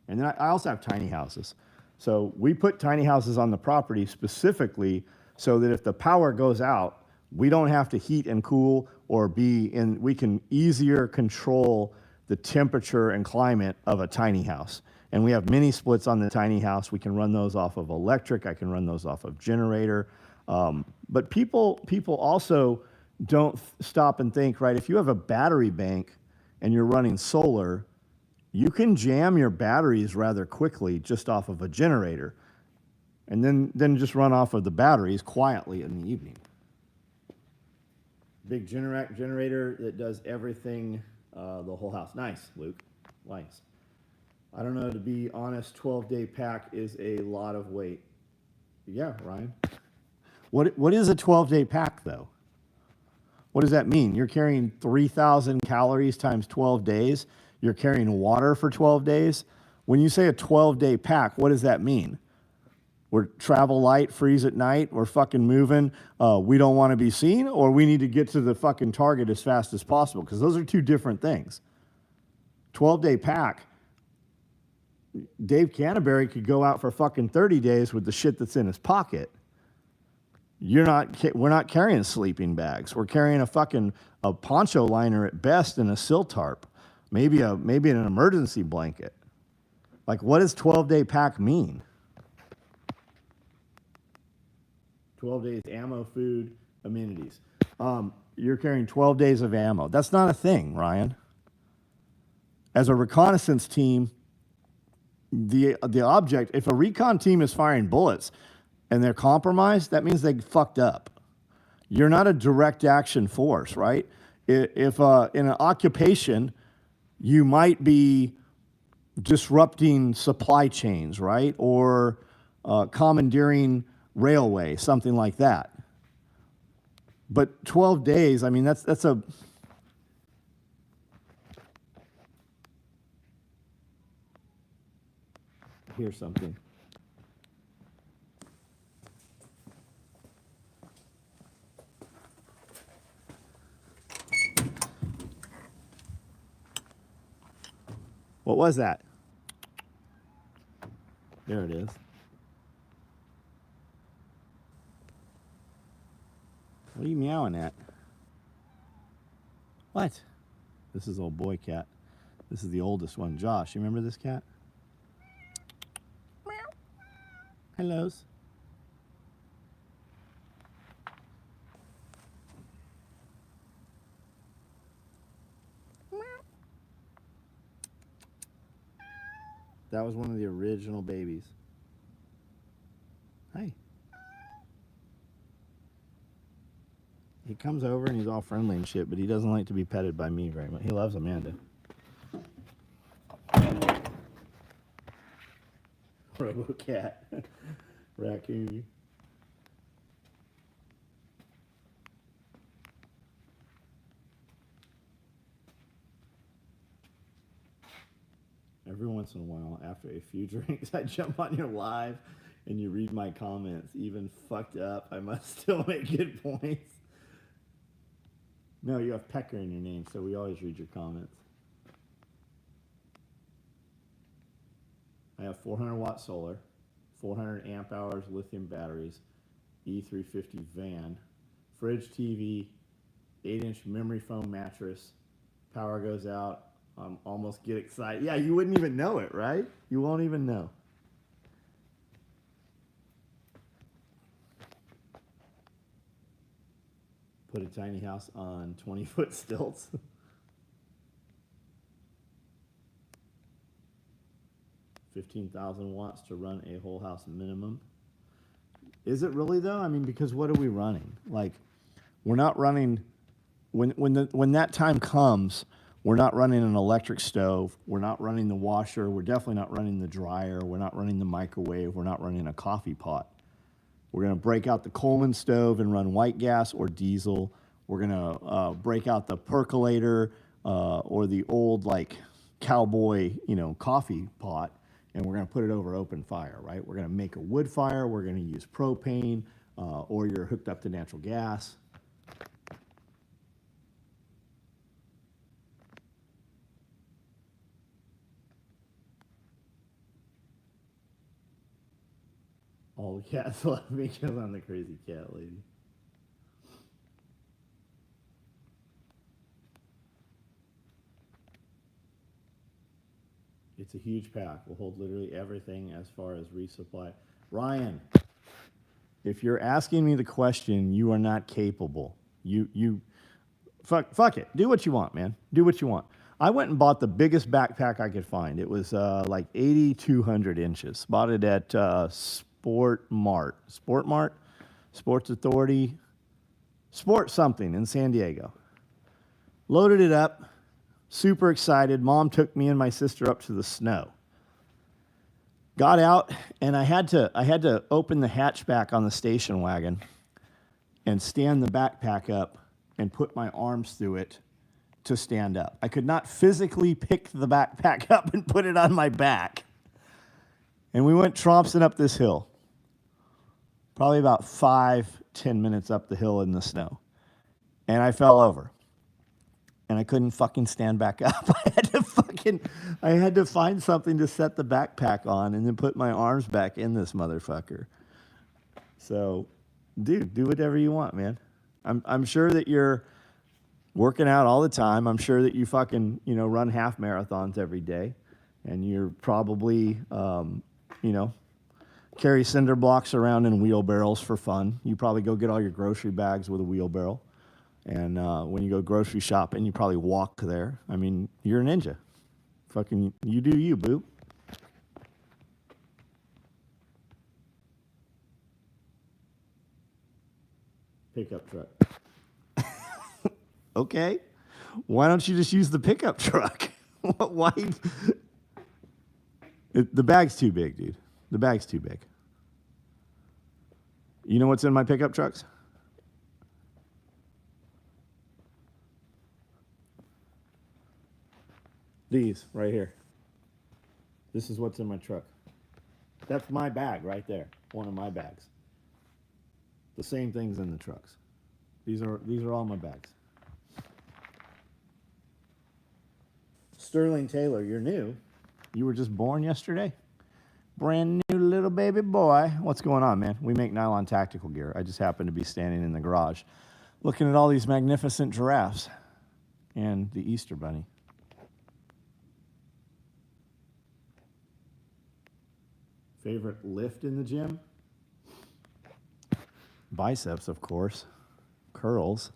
And then I also have tiny houses. So we put tiny houses on the property specifically so that if the power goes out, we don't have to heat and cool we can easier control the temperature and climate of a tiny house. And we have mini splits on the tiny house. We can run those off of electric. I can run those off of generator. But people also don't stop and think, right? If you have a battery bank and you're running solar, You can jam your batteries rather quickly just off of a generator, and then just run off of the batteries quietly in the evening. Big generator that does everything, the whole house. Nice, Luke. Nice. I don't know, to be honest, 12-day pack is a lot of weight. Yeah, Ryan. What is a 12-day pack, though? What does that mean? You're carrying 3,000 calories times 12 days. You're carrying water for 12 days. When you say a 12-day pack, what does that mean? We're travel light, freeze at night, we're fucking moving, we don't want to be seen, or we need to get to the fucking target as fast as possible, because those are two different things. 12-day pack, Dave Canterbury could go out for fucking 30 days with the shit that's in his pocket. We're not carrying sleeping bags. We're carrying a poncho liner at best and a sill tarp, maybe an emergency blanket. Like, what does 12-day pack mean? 12 days ammo, food, amenities. You're carrying 12 days of ammo. That's not a thing, Ryan. As a reconnaissance team, the object, if a recon team is firing bullets and they're compromised, that means they fucked up. You're not a direct action force, right? If in an occupation, you might be disrupting supply chains, right? Or commandeering railway, something like that. But 12 days, I mean, that's a... Here's something. What was that? There it is. What are you meowing at? What? This is old boy cat. This is the oldest one. Josh, you remember this cat? Meow. Hellos. Meow. That was one of the original babies. Hey. He comes over and he's all friendly and shit, but he doesn't like to be petted by me very much. He loves Amanda. Robo-cat. Raccoon. Every once in a while, after a few drinks, I jump on your live and you read my comments. Even fucked up, I must still make good points. No, you have Pecker in your name, so we always read your comments. I have 400 watt solar, 400 amp hours lithium batteries, E350 van, fridge TV, 8-inch memory foam mattress. Power goes out, almost get excited. Yeah, you wouldn't even know it, right? You won't even know. Put a tiny house on 20-foot stilts. 15,000 watts to run a whole house minimum. Is it really though? I mean, because what are we running? Like, we're not running, when that time comes, we're not running an electric stove. We're not running the washer. We're definitely not running the dryer. We're not running the microwave. We're not running a coffee pot. We're going to break out the Coleman stove and run white gas or diesel. We're going to break out the percolator or the old, like, cowboy, coffee pot, and we're going to put it over open fire, right? We're going to make a wood fire. We're going to use propane, or you're hooked up to natural gas. All the cats love me because I'm the crazy cat lady. It's a huge pack. We'll hold literally everything as far as resupply. Ryan, if you're asking me the question, you are not capable. Fuck it. Do what you want, man. Do what you want. I went and bought the biggest backpack I could find. It was like 8,200 inches. Bought it at Sport Mart, Sports Authority, Sport something in San Diego. Loaded it up, super excited. Mom took me and my sister up to the snow. Got out, and I had to open the hatchback on the station wagon and stand the backpack up and put my arms through it to stand up. I could not physically pick the backpack up and put it on my back. And we went trompsing up this hill. Probably about 5-10 minutes up the hill in the snow. And I fell over. And I couldn't fucking stand back up. I had to find something to set the backpack on and then put my arms back in this motherfucker. So, dude, do whatever you want, man. I'm sure that you're working out all the time. I'm sure that you fucking, run half marathons every day. And you're probably, carry cinder blocks around in wheelbarrows for fun. You probably go get all your grocery bags with a wheelbarrow. And when you go grocery shopping, you probably walk there. I mean, you're a ninja. Fucking, you do you, boo. Pickup truck. Okay. Why don't you just use the pickup truck? Why? The bag's too big, dude. The bag's too big. You know what's in my pickup trucks? These right here. This is what's in my truck. That's my bag right there. One of my bags. The same things in the trucks. These are all my bags. Sterling Taylor, you're new. You were just born yesterday. Brand new little baby boy. What's going on, man? We make nylon tactical gear. I just happen to be standing in the garage looking at all these magnificent giraffes and the Easter Bunny. Favorite lift in the gym? Biceps, of course. Curls.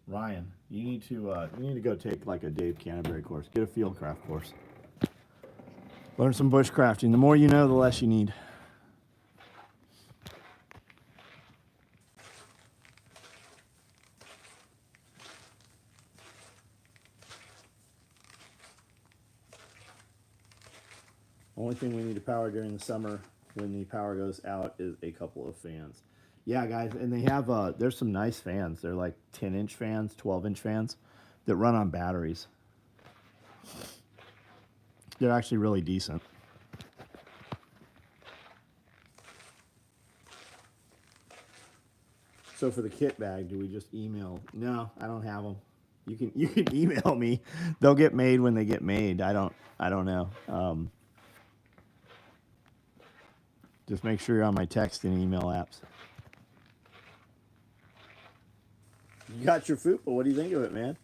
Ryan, you need to go take like a Dave Canterbury course. Get a fieldcraft course. Learn some bushcrafting. The more you know, the less you need. Only thing we need to power during the summer when the power goes out is a couple of fans. Yeah, guys, and they have, there's some nice fans. They're like 10-inch fans, 12-inch fans that run on batteries. They're actually really decent. So for the kit bag, do we just email? No, I don't have them. You can email me. They'll get made when they get made. I don't know. Just make sure you're on my text and email apps. You got your fupa. What do you think of it, man?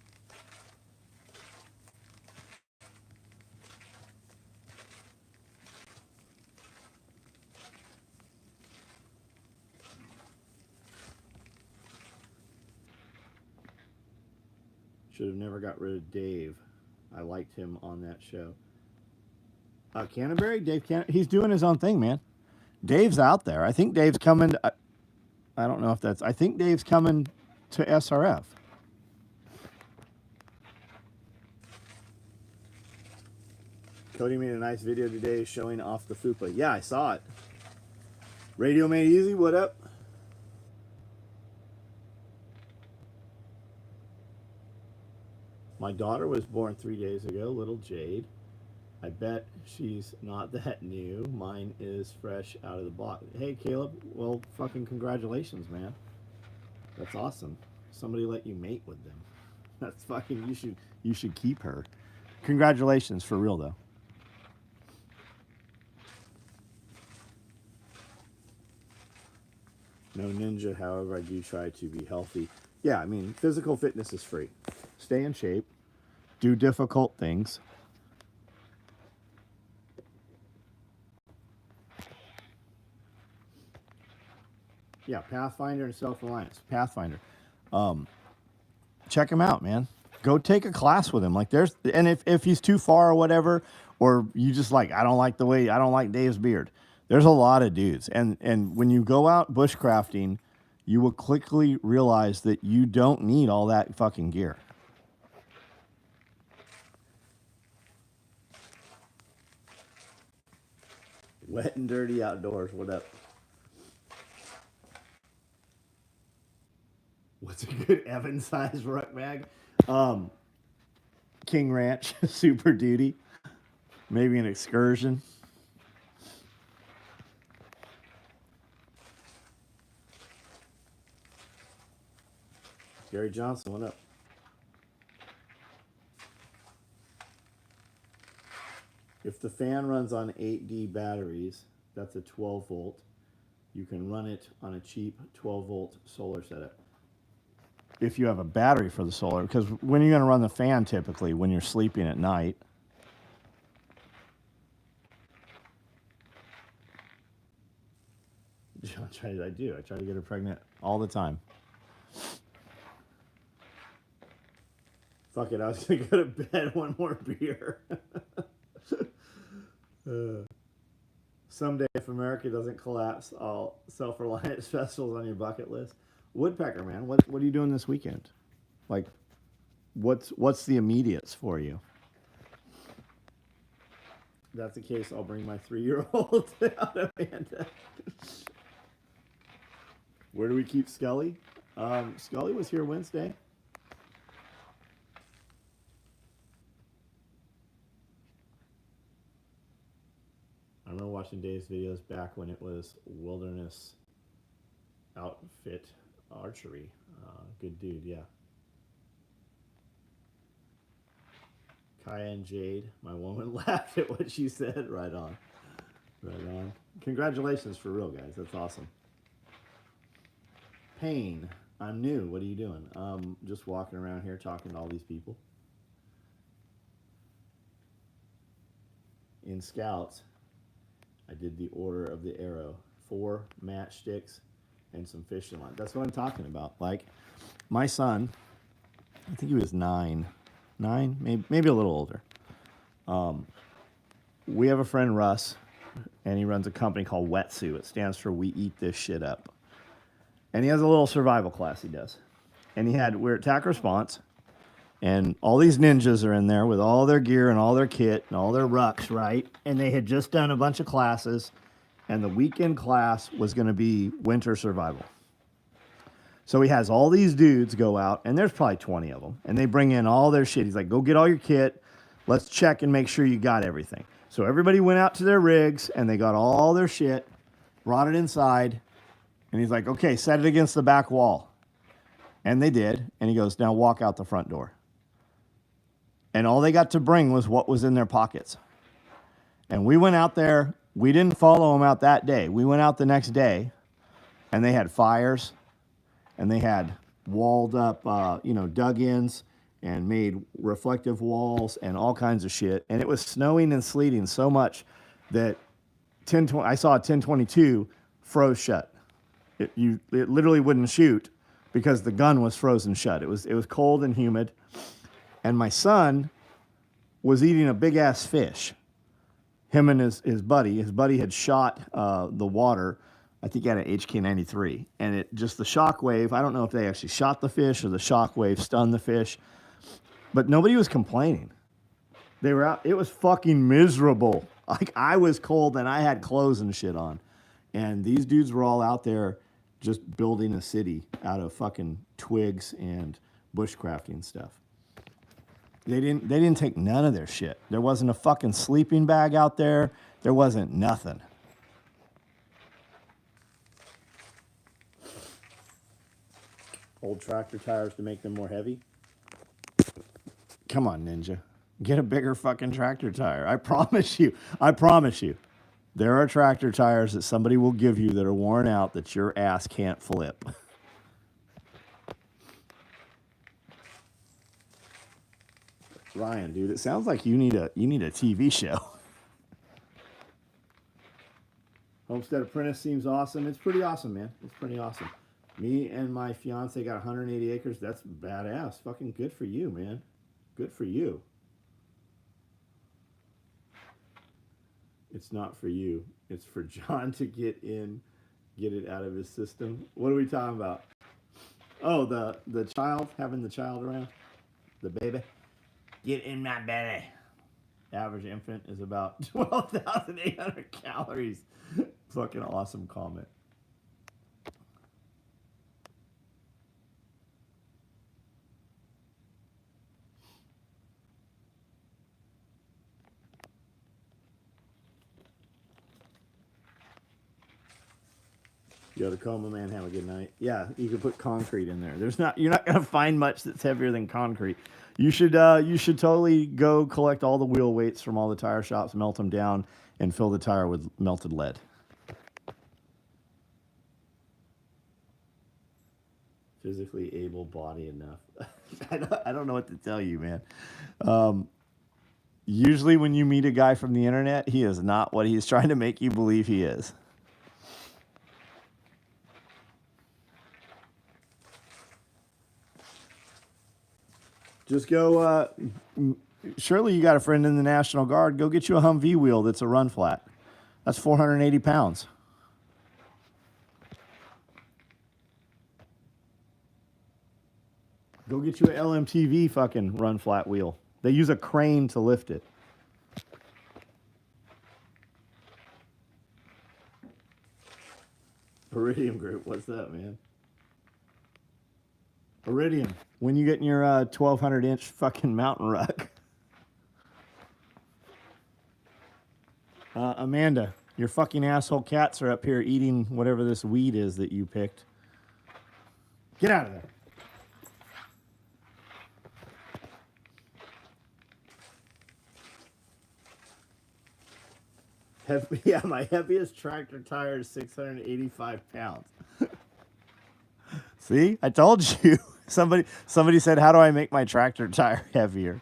Should have never got rid of Dave. I liked him on that show. Canterbury? He's doing his own thing, man. Dave's out there. I think Dave's coming. I don't know if that's. I think Dave's coming to SRF. Cody made a nice video today showing off the fupa. Yeah, I saw it. Radio Made Easy, what up? My daughter was born 3 days ago, little Jade. I bet she's not that new. Mine is fresh out of the box. Hey, Caleb. Well, fucking congratulations, man. That's awesome. Somebody let you mate with them. That's fucking. You should keep her. Congratulations, for real though. No ninja. However, I do try to be healthy. Yeah, I mean, physical fitness is free. Stay in shape. Do difficult things. Yeah, Pathfinder and Self-Reliance. Pathfinder. Check him out, man. Go take a class with him. Like and if he's too far or whatever, or you just like, I don't like Dave's beard. There's a lot of dudes. And when you go out bushcrafting, you will quickly realize that you don't need all that fucking gear. Wet and dirty outdoors. What up? What's a good Evan size ruck bag? King Ranch, Super Duty, maybe an excursion. Gary Johnson, what up? If the fan runs on 8D batteries, that's a 12 volt. You can run it on a cheap 12 volt solar setup. If you have a battery for the solar, because when you're going to run the fan typically, when you're sleeping at night. I do. I try to get her pregnant all the time. Fuck it, I was going to go to bed. One more beer. Someday, if America doesn't collapse, all self-reliance festivals on your bucket list. Woodpecker, man, what are you doing this weekend? Like, what's the immediates for you? If that's the case, I'll bring my 3-year-old out of Amanda. Where do we keep Scully? Scully was here Wednesday. I remember watching Dave's videos back when it was Wilderness Outfit Archery. Good dude, yeah. Kaya and Jade, my woman, laughed at what she said. Right on. Right on. Congratulations for real, guys. That's awesome. Payne, I'm new. What are you doing? Just walking around here talking to all these people. In Scouts, I did the Order of the Arrow. 4 matchsticks and some fishing line. That's what I'm talking about. Like, my son, I think he was 9, maybe a little older. We have a friend, Russ, and he runs a company called Wetsuit. It stands for We Eat This Shit Up. And he has a little survival class he does. And we're at TAC Response, and all these ninjas are in there with all their gear and all their kit and all their rucks, right? And they had just done a bunch of classes, and the weekend class was going to be winter survival. So he has all these dudes go out, and there's probably 20 of them, and they bring in all their shit. He's like, go get all your kit. Let's check and make sure you got everything. So everybody went out to their rigs, and they got all their shit, brought it inside, and he's like, okay, set it against the back wall. And they did, and he goes, now walk out the front door. And all they got to bring was what was in their pockets. And we went out there. We didn't follow them out that day. We went out the next day, and they had fires, and they had walled up, dug-ins, and made reflective walls and all kinds of shit. And it was snowing and sleeting so much that I saw a 1022 froze shut. It literally wouldn't shoot because the gun was frozen shut. It was cold and humid. And my son was eating a big-ass fish. Him and his buddy. His buddy had shot the water. I think he had an HK-93. And it just the shock wave, I don't know if they actually shot the fish or the shock wave stunned the fish. But nobody was complaining. They were out. It was fucking miserable. Like, I was cold and I had clothes and shit on. And these dudes were all out there just building a city out of fucking twigs and bushcrafting stuff. They didn't take none of their shit. There wasn't a fucking sleeping bag out there. There wasn't nothing. Old tractor tires to make them more heavy. Come on, Ninja. Get a bigger fucking tractor tire. I promise you. There are tractor tires that somebody will give you that are worn out that your ass can't flip. Ryan, dude, it sounds like you need a TV show. Homestead Apprentice seems awesome. It's pretty awesome, man. It's pretty awesome. Me and my fiance got 180 acres. That's badass. Fucking good for you, man. Good for you. It's not for you. It's for John to get it out of his system. What are we talking about? Oh, the child, having the child around. The baby. Get in my belly. Average infant is about 12,800 calories. Fucking awesome comment. You ought to call my man. Have a good night. Yeah, you could put concrete in there. You're not gonna find much that's heavier than concrete. You should totally go collect all the wheel weights from all the tire shops, melt them down, and fill the tire with melted lead. Physically able body enough. I don't know what to tell you, man. Usually when you meet a guy from the internet, he is not what he's trying to make you believe he is. Just go, surely you got a friend in the National Guard. Go get you a Humvee wheel that's a run flat. That's 480 pounds. Go get you an LMTV fucking run flat wheel. They use a crane to lift it. Iridium Group, what's that, man? Iridium, when you get in your 1,200-inch fucking mountain ruck. Amanda, your fucking asshole cats are up here eating whatever this weed is that you picked. Get out of there. Yeah, my heaviest tractor tire is 685 pounds. See, I told you. Somebody said, how do I make my tractor tire heavier?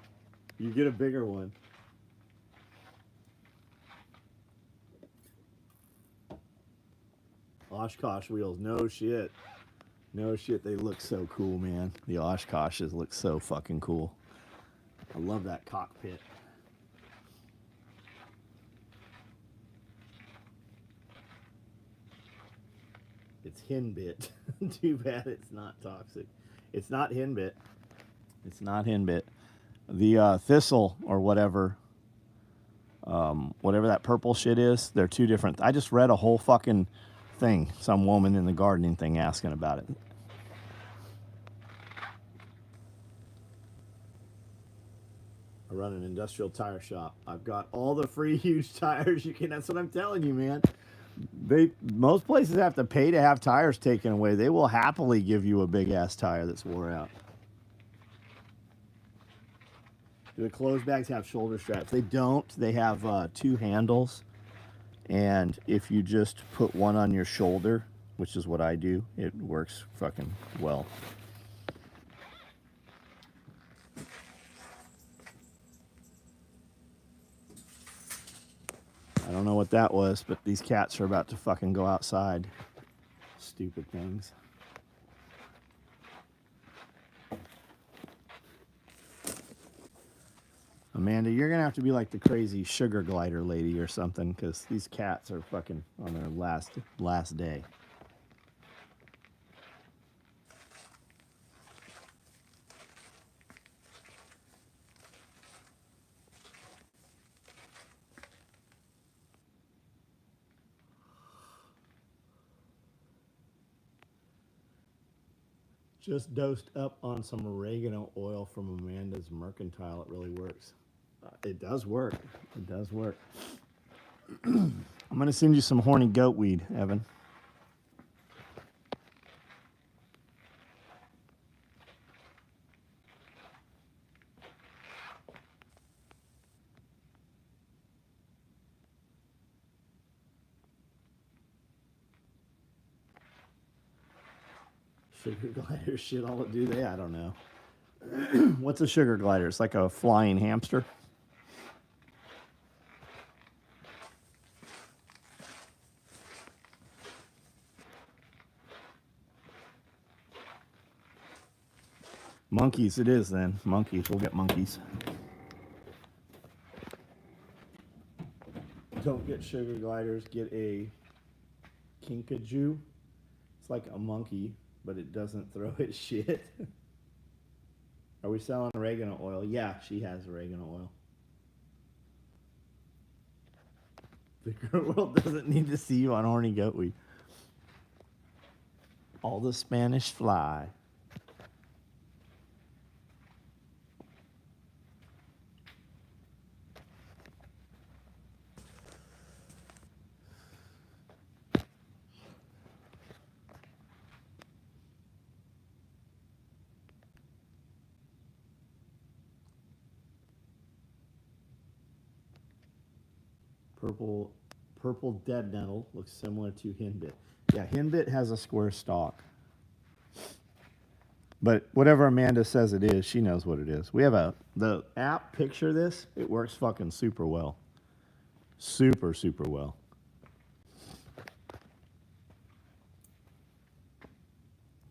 You get a bigger one. Oshkosh wheels, no shit. No shit, they look so cool, man. The Oshkoshes look so fucking cool. I love that cockpit. It's Hinbit. Too bad it's not toxic. It's not Hinbit. It's not Hinbit. The Thistle or whatever, whatever that purple shit is, they're two different. I just read a whole fucking thing. Some woman in the gardening thing asking about it. I run an industrial tire shop. I've got all the free huge tires you can. That's what I'm telling you, man. Most places have to pay to have tires taken away. They will happily give you a big ass tire that's wore out. Do the clothes bags have shoulder straps? They don't. They have two handles, and if you just put one on your shoulder, which is what I do, it works fucking well. I don't know what that was, but these cats are about to fucking go outside. Stupid things. Amanda, you're going to have to be like the crazy sugar glider lady or something, because these cats are fucking on their last day. Just dosed up on some oregano oil from Amanda's Mercantile. It really works. It does work. It does work. I'm going to send you some horny goat weed, Evan. Sugar glider shit, all it do they? I don't know. What's a sugar glider? It's like a flying hamster. Monkeys it is then. Monkeys. We'll get monkeys. Don't get sugar gliders. Get a kinkajou. It's like a monkey, but it doesn't throw its shit. Are we selling oregano oil? Yeah, she has oregano oil. The world doesn't need to see you on horny goat weed. All the Spanish fly. Purple dead nettle looks similar to henbit. Yeah, henbit has a square stalk. But whatever Amanda says it is, she knows what it is. We have the app, picture this, it works fucking super well. Super, super well.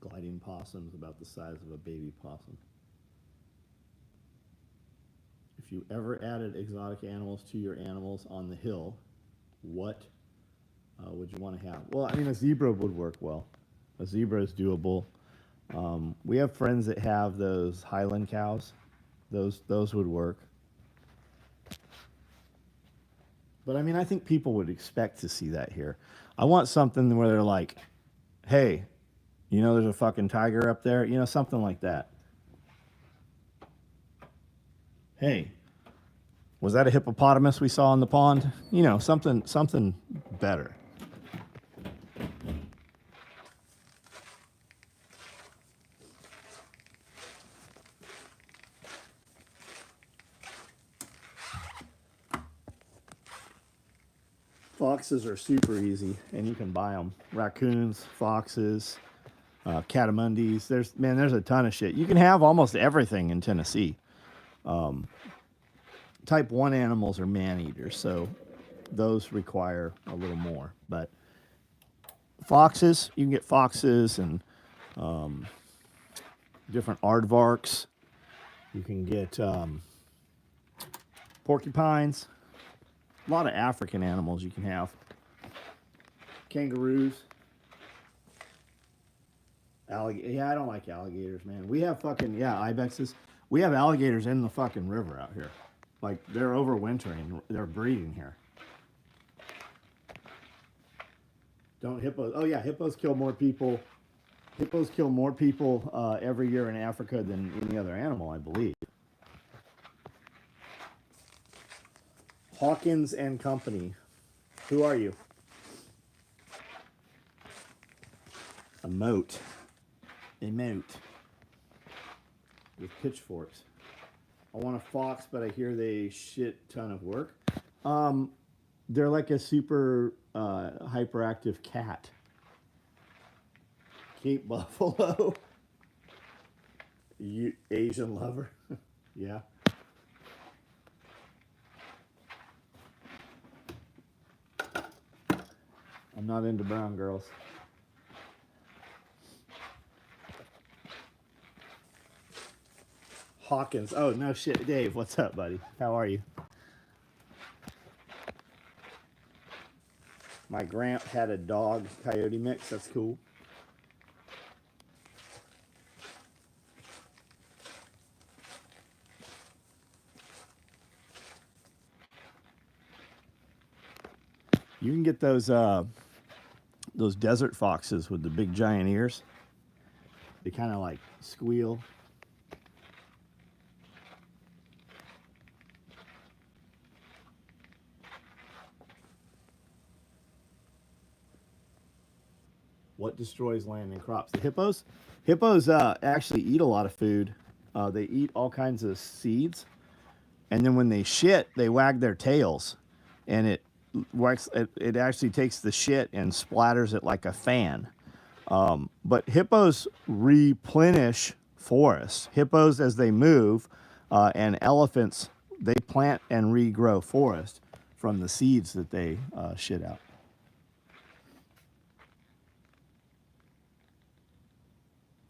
Gliding possums about the size of a baby possum. If you ever added exotic animals to your animals on the hill, what would you want to have? Well, I mean, a zebra would work well. A zebra is doable. We have friends that have those Highland cows. Those would work. But I mean, I think people would expect to see that here. I want something where they're like, hey, you know there's a fucking tiger up there? You know, something like that. Hey, was that a hippopotamus we saw in the pond? You know, something better. Foxes are super easy, and you can buy them. Raccoons, foxes, catamundis. There's a ton of shit. You can have almost everything in Tennessee. Type 1 animals are man-eaters, so those require a little more. But foxes, you can get foxes and different aardvarks. You can get porcupines. A lot of African animals you can have. Kangaroos. Yeah, I don't like alligators, man. We have fucking, ibexes. We have alligators in the fucking river out here. Like, they're overwintering. They're breeding here. Don't hippos. Oh, yeah, hippos kill more people. Hippos kill more people every year in Africa than any other animal, I believe. Hawkins and Company. Who are you? A moat. A moat. With pitchforks. I want a fox, but I hear they shit ton of work. They're like a super hyperactive cat. Cape buffalo. You Asian lover. Yeah. I'm not into brown girls. Hawkins. Oh, no shit. Dave, what's up, buddy? How are you? My gramp had a dog coyote mix. That's cool. You can get those desert foxes with the big giant ears. They kind of like squeal. What destroys land and crops? The hippos? Hippos actually eat a lot of food. They eat all kinds of seeds. And then when they shit, they wag their tails. And it actually takes the shit and splatters it like a fan. But hippos replenish forests. Hippos, as they move, and elephants, they plant and regrow forest from the seeds that they shit out.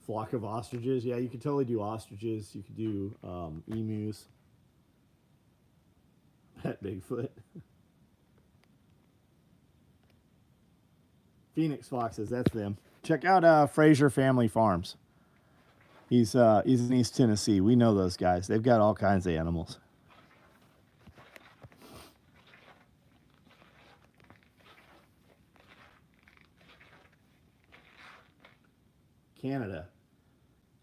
Flock of ostriches. Yeah, you could totally do ostriches. You could do emus. Pet Bigfoot. Phoenix foxes, that's them. Check out Fraser Family Farms. He's in East Tennessee. We know those guys. They've got all kinds of animals. Canada.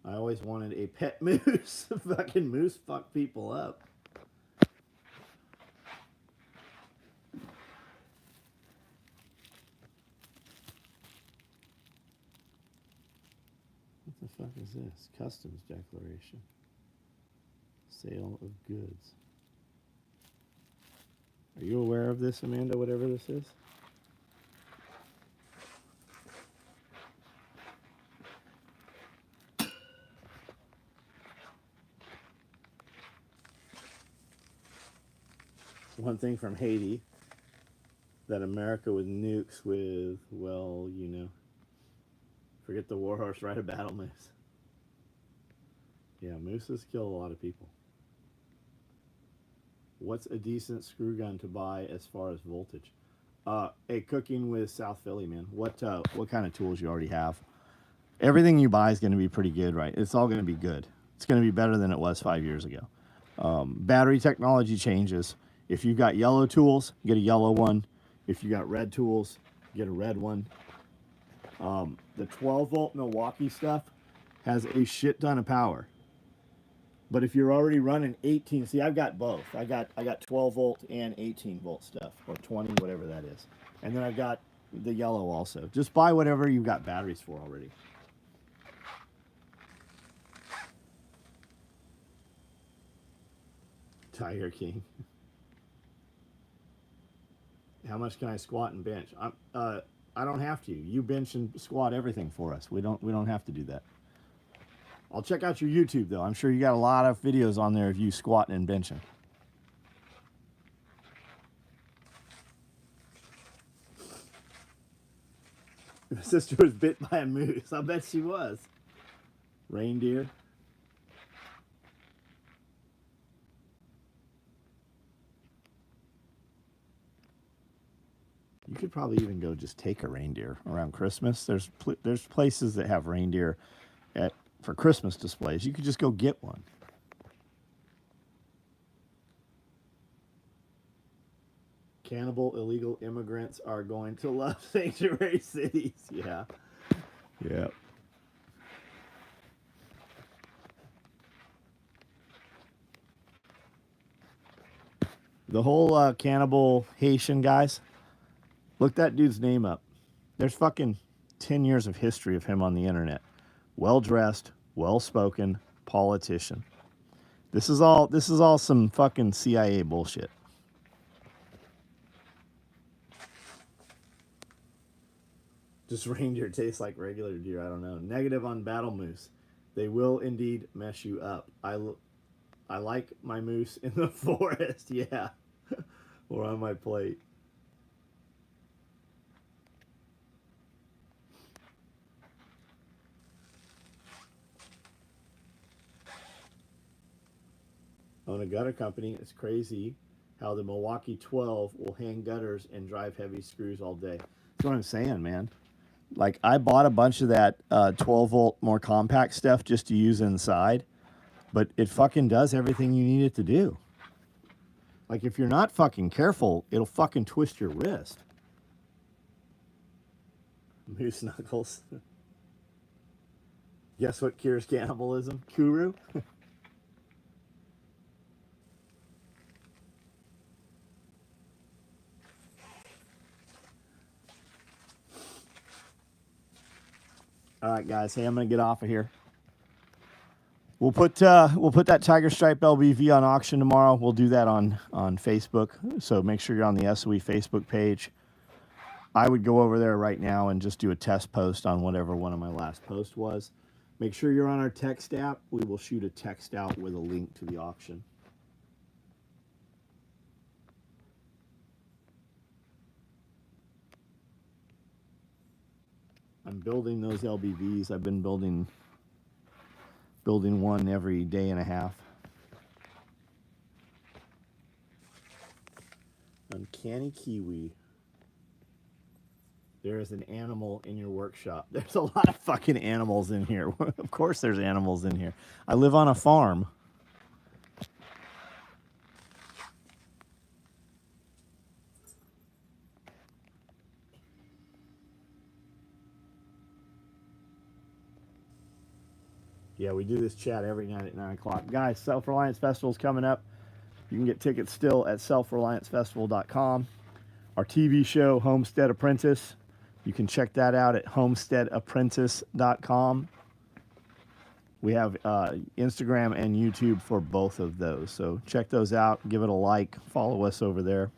I always wanted a pet moose. Fucking moose fuck people up. What the fuck is this? Customs declaration. Sale of goods. Are you aware of this, Amanda, whatever this is? One thing from Haiti that America with nukes with, well, you know, forget the warhorse, ride a battle moose. Yeah, mooses kill a lot of people. What's a decent screw gun to buy as far as voltage? Hey, cooking with South Philly, man. What kind of tools you already have? Everything you buy is going to be pretty good, right? It's all going to be good. It's going to be better than it was 5 years ago. Battery technology changes. If you've got yellow tools, get a yellow one. If you got red tools, get a red one. The 12-volt Milwaukee stuff has a shit ton of power. But if you're already running 18, see, I've got both. I got 12-volt and 18-volt stuff, or 20, whatever that is. And then I've got the yellow also. Just buy whatever you've got batteries for already. Tiger King. How much can I squat and bench? I don't have to. You bench and squat everything for us. We don't have to do that. I'll check out your YouTube though. I'm sure you got a lot of videos on there of you squatting and benching. My sister was bit by a moose. I bet she was. Reindeer. You could probably even go just take a reindeer around Christmas. There's places that have reindeer for Christmas displays. You could just go get one. Cannibal illegal immigrants are going to love sanctuary cities. Yeah. Yeah. The whole cannibal Haitian guys, look that dude's name up. There's fucking 10 years of history of him on the internet. Well-dressed, well-spoken politician. This is all some fucking CIA bullshit. Just reindeer tastes like regular deer. I don't know. Negative on battle moose. They will indeed mess you up. I like my moose in the forest. Yeah. Or on my plate. Own a gutter company. It's crazy how the Milwaukee 12 will hang gutters and drive heavy screws all day. That's what I'm saying, man. Like, I bought a bunch of that 12-volt more compact stuff just to use inside, but it fucking does everything you need it to do. Like, if you're not fucking careful, it'll fucking twist your wrist. Moose knuckles. Guess what cures cannibalism? Kuru? All right, guys. Hey, I'm gonna get off of here. We'll put that Tiger Stripe LBV on auction tomorrow. We'll do that on Facebook. So make sure you're on the SOE Facebook page. I would go over there right now and just do a test post on whatever one of my last posts was. Make sure you're on our text app. We will shoot a text out with a link to the auction. I'm building those LBVs. I've been building building one every day and a half. Uncanny kiwi. There is an animal in your workshop. There's a lot of fucking animals in here. Of course there's animals in here. I live on a farm. Yeah, we do this chat every night at 9 o'clock. Guys, Self-Reliance Festival's coming up. You can get tickets still at selfreliancefestival.com. Our TV show, Homestead Apprentice, you can check that out at homesteadapprentice.com. We have Instagram and YouTube for both of those. So check those out. Give it a like. Follow us over there.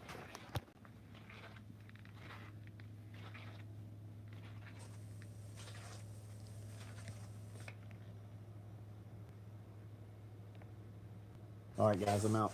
All right, guys, I'm out.